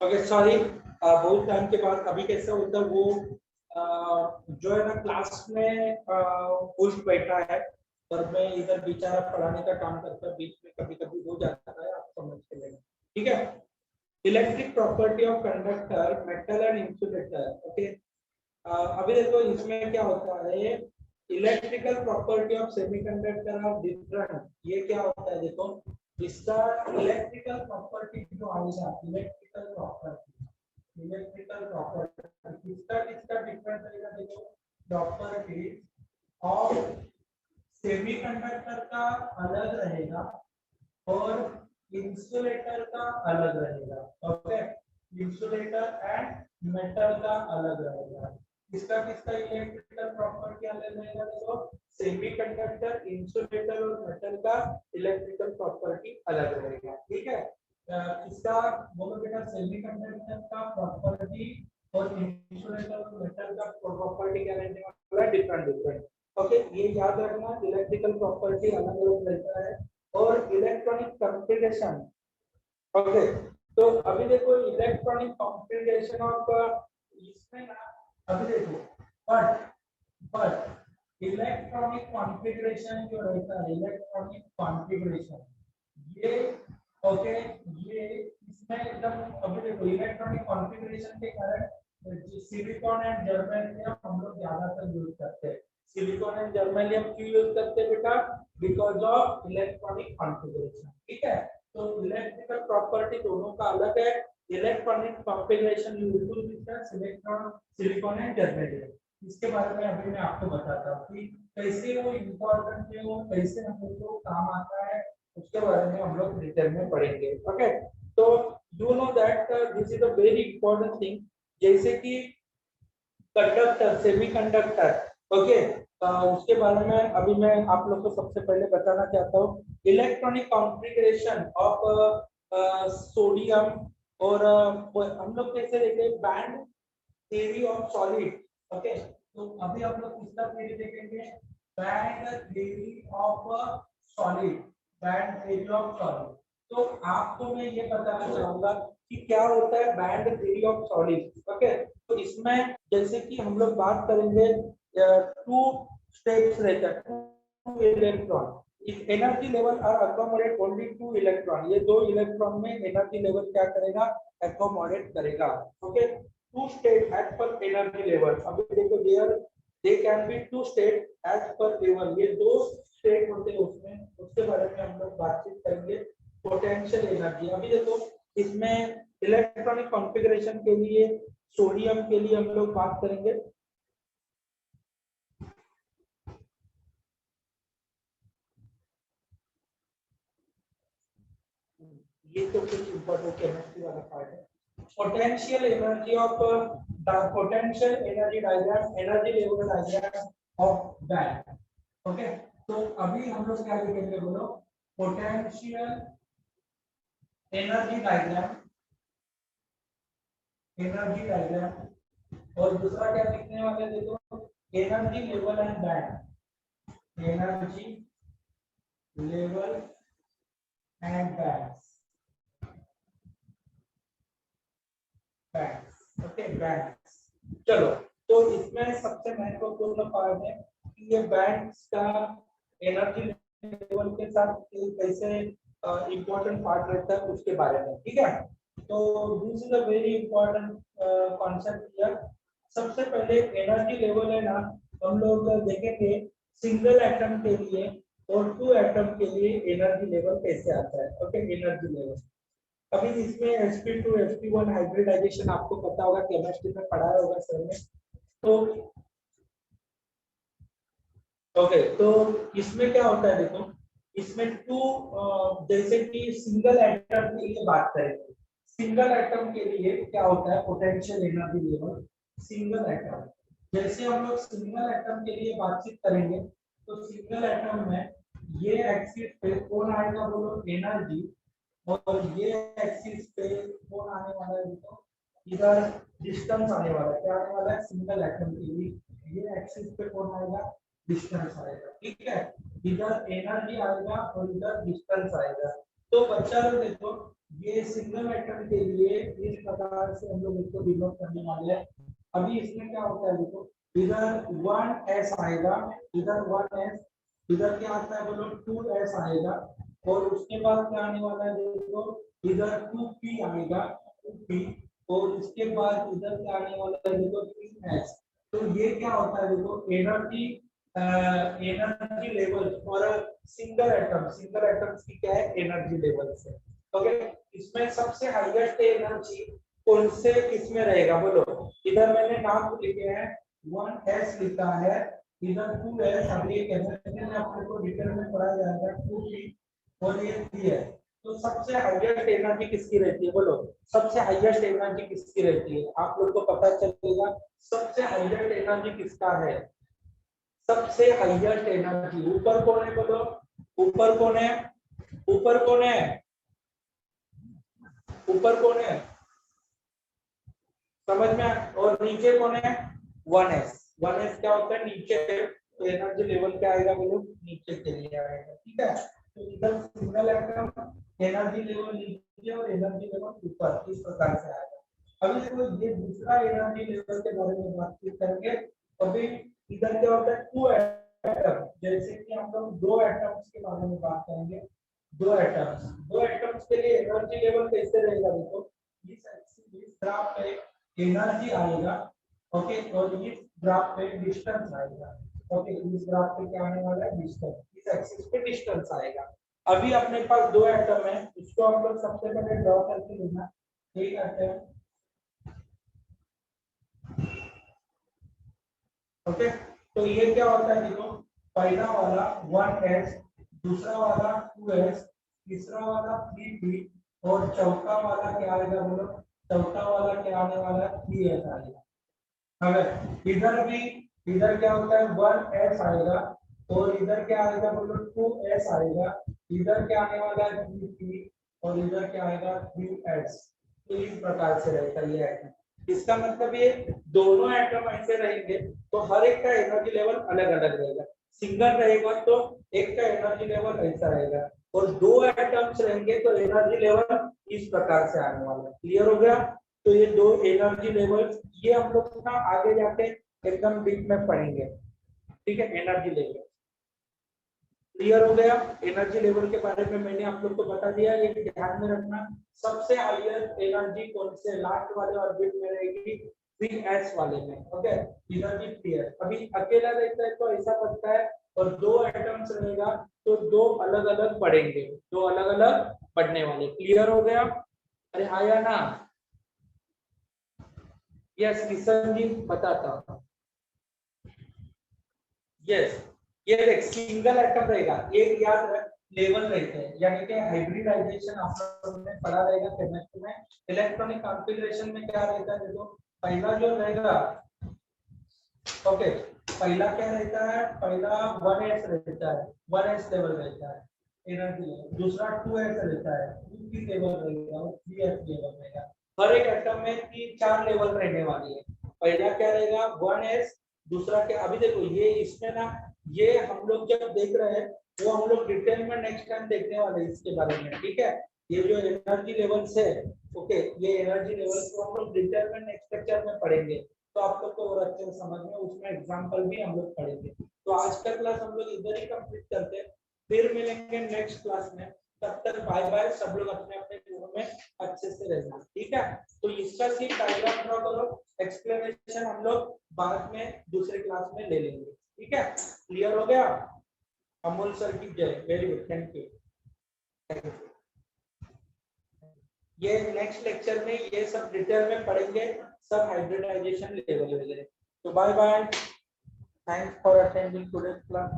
ओके सॉरी, बहुत टाइम के बाद अभी कैसा होता है वो जो है ना क्लास में उठ बैठा है और मैं इधर बेचारा पढ़ाने का काम करता है, बीच में कभी कभी हो जाता है, आप समझ के लेना। ठीक है, electric property of conductor metal and insulator. Okay, अभी देखो इसमें क्या होता है, electrical property of semiconductor are different. ये क्या होता है देखो, इसका इलेक्ट्रिकल प्रॉपर्टी जो आएगा, इलेक्ट्रिकल प्रॉपर्टी किसका किसका डिफरेंट रहेगा देखो, प्रॉपर्टी ऑफ सेमीकंडक्टर का अलग रहेगा और इंसुलेटर का अलग रहेगा। ओके, इंसुलेटर एंड मेटल का अलग रहेगा। किसका किसका इलेक्ट्रिकल प्रॉपर्टी अलग रहेगा? देखो, सेमीकंडक्टर, इंसुलेटर और मेटल का इलेक्ट्रिकल प्रॉपर्टी अलग रहेगा। ठीक है, इसका बोलो बेटा, सेमीकंडक्टर का प्रॉपर्टी और इंसुलेटर और मेटल का प्रॉपर्टी क्या रहने वाला है? Different different. ओके, ये याद रखना, इलेक्ट्रिकल प्रॉपर्टी अलग अलग रहता है और इलेक्ट्रॉनिक कॉन्फ़िगरेशन। ओके, तो अभी देखो इलेक्ट्रॉनिक कॉन्फ़िगरेशन ऑफ इसमें ना, अभी देखो बट इलेक्ट्रॉनिक कॉन्फ़िगरेशन जो रहता है, इलेक्ट्रॉनिक कॉन्फ़िगरेशन ये ओके, ये इसमें एकदम, अभी देखो इलेक्ट्रॉनिक कॉन्फ़िगरेशन के कारण सिलिकॉन एंड जर्मेनियम हम लोग ज्यादातर यूज करते हैं। सिलिकॉन एंड जर्मेनियम क्यों यूज करते हैं बेटा? Because of electronic configuration. ठीक है, तो इलेक्ट्रिकल प्रॉपर्टी दोनों का अलग है। Electronic configuration usually difference electron, silicon and germanium. इसके बारे में अभी मैं आपको बताता हूँ कि कैसे वो इम्पोर्टेंट है, वो कैसे हम लोग को काम आता है, उसके बारे में हम लोग डिटेल में पढ़ेंगे। ओके, तो you know that this is a very important thing, जैसे कि कंडक्टर, सेमीकंडक्टर। ओके, उसके बारे में अभी मैं आप लोग को सबसे पहले बताना चाहता हूँ। इलेक्ट्रॉनिक कॉन्फ़िगरेशन ऑफ सोडियम और हम लोग कैसे देखेंगे? Band theory of solid. Okay, तो अभी आप लोग किसका थ्योरी देखेंगे? Band theory of solid, band theory of solid. तो आपको मैं ये बताना चाहूंगा कि क्या होता है band theory of solid. Okay, तो इसमें जैसे कि हम लोग बात करेंगे, टू स्टेप्स रहता है, two electron, energy level are accommodate only two electron. ये दो इलेक्ट्रॉन में एनर्जी लेवल क्या करेगा? अकोमोडेट करेगा। Okay, two state as per energy level। अभी देखो there they can be two state as per level, ये दो स्टेट होते हैं उसमें, उसके बारे में हम लोग बातचीत करेंगे। पोटेंशियल एनर्जी, अभी देखो इसमें इलेक्ट्रॉनिक कॉन्फ़िगरेशन के लिए सोडियम के लिए हम लोग बात करेंगे। ये तो कुछ इंपॉर्टेंट केमिस्ट्री वाला पार्ट है। Potential energy of potential energy diagram, energy level diagram of band. Okay, तो अभी हम लोग क्या लिखेंगे बोलो? Potential energy diagram, energy diagram, और दूसरा क्या लिखने वाले? देखो energy level and band, energy level and band, band. Okay, band. चलो, तो इसमें सबसे महत्वपूर्ण पार्ट है कि ये बैंड्स का एनर्जी लेवल के साथ कैसे इंपॉर्टेंट पार्ट रहता है उसके बारे में। ठीक है, तो this is a very important concept here. सबसे पहले एनर्जी लेवल है ना, हम लोग देखेंगे सिंगल एटम के लिए और टू एटम के लिए एनर्जी लेवल कैसे आता है। ओके, एनर्जी लेवल अभी इसमें sp2 sp1 हाइब्रिडाइजेशन आपको पता होगा, केमिस्ट्री में पढ़ाया होगा सर ने। तो ओके, तो इसमें क्या होता है? देखो इसमें टू, जैसे कि सिंगल एटम के लिए बात करें, सिंगल एटम के लिए क्या होता है potential energy level? Single atom, जैसे हम लोग सिंगल एटम के लिए बातचीत करेंगे, तो सिंगल एटम में ये एक्सिस पे कौन आएगा बोलो? एनर्जी। और ये एक्सिस पे कौन आने वाला है? तो इधर डिस्टेंस आने वाला है। क्या आने वाला है? सिंगल एटम के लिए ये एक्सिस पे कौन आएगा? डिस्टेंस आएगा। ठीक है, इधर एनर्जी आएगा और इधर डिस्टेंस आएगा। तो बच्चा लोग देखो, ये सिंगल एटम के लिए इस प्रकार से हम लोग इसको डिनोट करने वाले हैं। अभी इसमें क्या होता है? देखो इधर 1s आएगा, इधर 1s, इधर क्या आता है बोलो? 2s आएगा, और उसके बाद क्या आने वाला है? देखो इधर 2p आएगा, 2p, और उसके बाद इधर क्या आने वाला है? देखो 3s। तो ये क्या होता है? देखो energy, energy level for a single atom, single atoms की क्या है? एनर्जी लेवल से। ओके, इसमें सबसे हाईएस्ट एनर्जी कौन से किसमें रहेगा बोलो? इधर मैंने नाम लिखे हैं, 1s लिखा है, इधर 2s, अभी केमिस्ट्री में आपको डिटेल में पढ़ाया जाएगा, 2p और ये 3s। तो सबसे हाईएस्ट एनर्जी किसकी रहती है, बोलो सबसे हाईएस्ट एनर्जी किसकी रहती है, आप लोग को पता चलेगा सबसे हाईएस्ट एनर्जी किसका है। सबसे हाईएस्ट एनर्जी ऊपर कौन है, बोलो ऊपर कौन है, ऊपर कौन है, ऊपर कौन है, समझ में, और नीचे कौन है, 1s। 1s क्या होता है, नीचे, तो एनर्जी लेवल क्या आएगा, बोलो नीचे चले आएगा, ठीक है। तो इधर सिंगल एटम एनर्जी लेवल नीचे और एनर्जी लेवल ऊपर, इस प्रकार से आएगा। अभी देखो ये दूसरा एनर्जी लेवल के बारे में बात करेंगे। अभी इधर क्या होता है, 2 एटम, जैसे कि हम लोग 2 एटम्स के बारे में बात करेंगे। 2 एटम्स के लिए एनर्जी लेवल कैसे रहेगा, देखो इस ग्राफ पे एनर्जी आएगा, ओके, और इस ग्राफ पे डिस्टेंस आएगा, ओके, इस ग्राफ पे क्या आने वाला है, डिस्टेंस, इस एक्सिस पे डिस्टेंस आएगा। अभी अपने पास 2 एटम है, उसको हम लोग सबसे पहले ड्रॉ करके लेना। एक एटम, ओके, तो ये क्या होता है, देखो पहला वाला 1s, दूसरा वाला 2s, तीसरा वाला 3p, और चौथा वाला क्या आएगा, बोलो चौथा वाला क्या आने वाला है, 3s आएगा। अगर इधर क्या होता है, 1s आएगा, और इधर क्या आएगा, बोलो 2s आएगा, इधर क्या आने वाला है 3p, और इधर क्या आएगा 3s। तो इस प्रकार से रहता है ये एटम। इसका मतलब ये दोनों एटम ऐसे रहेंगे तो हर एक का एनर्जी लेवल अलग अलग रहेगा। सिंगल रहेगा तो एक का एनर्जी लेवल ऐसा रहेगा, और 2 एटम्स रहेंगे तो एनर्जी लेवल इस प्रकार से आने वाला है। क्लियर हो गया। तो ये 2 एनर्जी लेवल्स, ये हम लोग ना आगे जाके एकदम डीप में पढ़ेंगे, ठीक है। एनर्जी लेवल क्लियर हो गया। एनर्जी लेवल के बारे में मैंने आप लोग को बता दिया, ये ध्यान में रखना। सबसे हाईएस्ट एनर्जी कौन से लास्ट वाले ऑर्बिट में रहेगी, 3s वाले में, ओके, एनर्जी 3s। अभी अकेला रहता है तो ऐसा पड़ता है, और 2 एटम्स रहेगा तो 2 अलग अलग पढ़ेंगे, 2 अलग अलग पढ़ने वाले। क्लियर हो गया, अरे हाँ या ना, यस किशन जी बताता हूं। यस, ये देख सिंगल एटम रहेगा, एक याद रख लेवल रहते हैं, यानी कि हाइब्रिडाइजेशन आप लोगों ने पढ़ा रहेगा केमिस्ट्री में। इलेक्ट्रॉनिक कॉन्फ़िगरेशन में क्या रहता है, देखो पहला जो रहेगा, ओके, पहला क्या रहता है, पहला 1s रहता है, 1s लेवल रहता है एनर्जी लेवल। दूसरा 2s रहता है, 2p लेवल रहेगा, और 3s लेवल रहेगा। हर एक एटम में 3-4 लेवल रहने वाली है। पहला क्या रहेगा 1s, दूसरा क्या, अभी देखो ये इसमें ना, ये हम लोग जब देख रहे हैं वो हम लोग डिटेल में नेक्स्ट टाइम देखने वाले हैं इसके बारे में, ठीक है। ये जो एनर्जी लेवल्स है, ओके, ये एनर्जी लेवल्स को हम लोग डिटेल में नेक्स्ट लेक्चर में पढ़ेंगे, तो आप लोग को और अच्छे से समझ में, उसमें एग्जांपल भी हम लोग पढ़ेंगे। तो आज का क्लास हम लोग इधर ही कंप्लीट करते हैं, फिर मिलेंगे नेक्स्ट क्लास में। तब तक बाय बाय, सब लोग अपने अपने घरों में अच्छे से रहना, ठीक है। तो इसका सिर्फ डायग्राम ड्रॉ करो, एक्सप्लेनेशन हम लोग बाद में दूसरे क्लास में ले लेंगे, ठीक है। क्लियर हो गया। अमोल सर की जय, वेरी गुड, थैंक यू। ये नेक्स्ट लेक्चर में ये सब डिटेल में पढ़ेंगे, सब हाइब्रिडाइजेशन लेवल वगैरह। तो bye bye, thanks for attending today's class.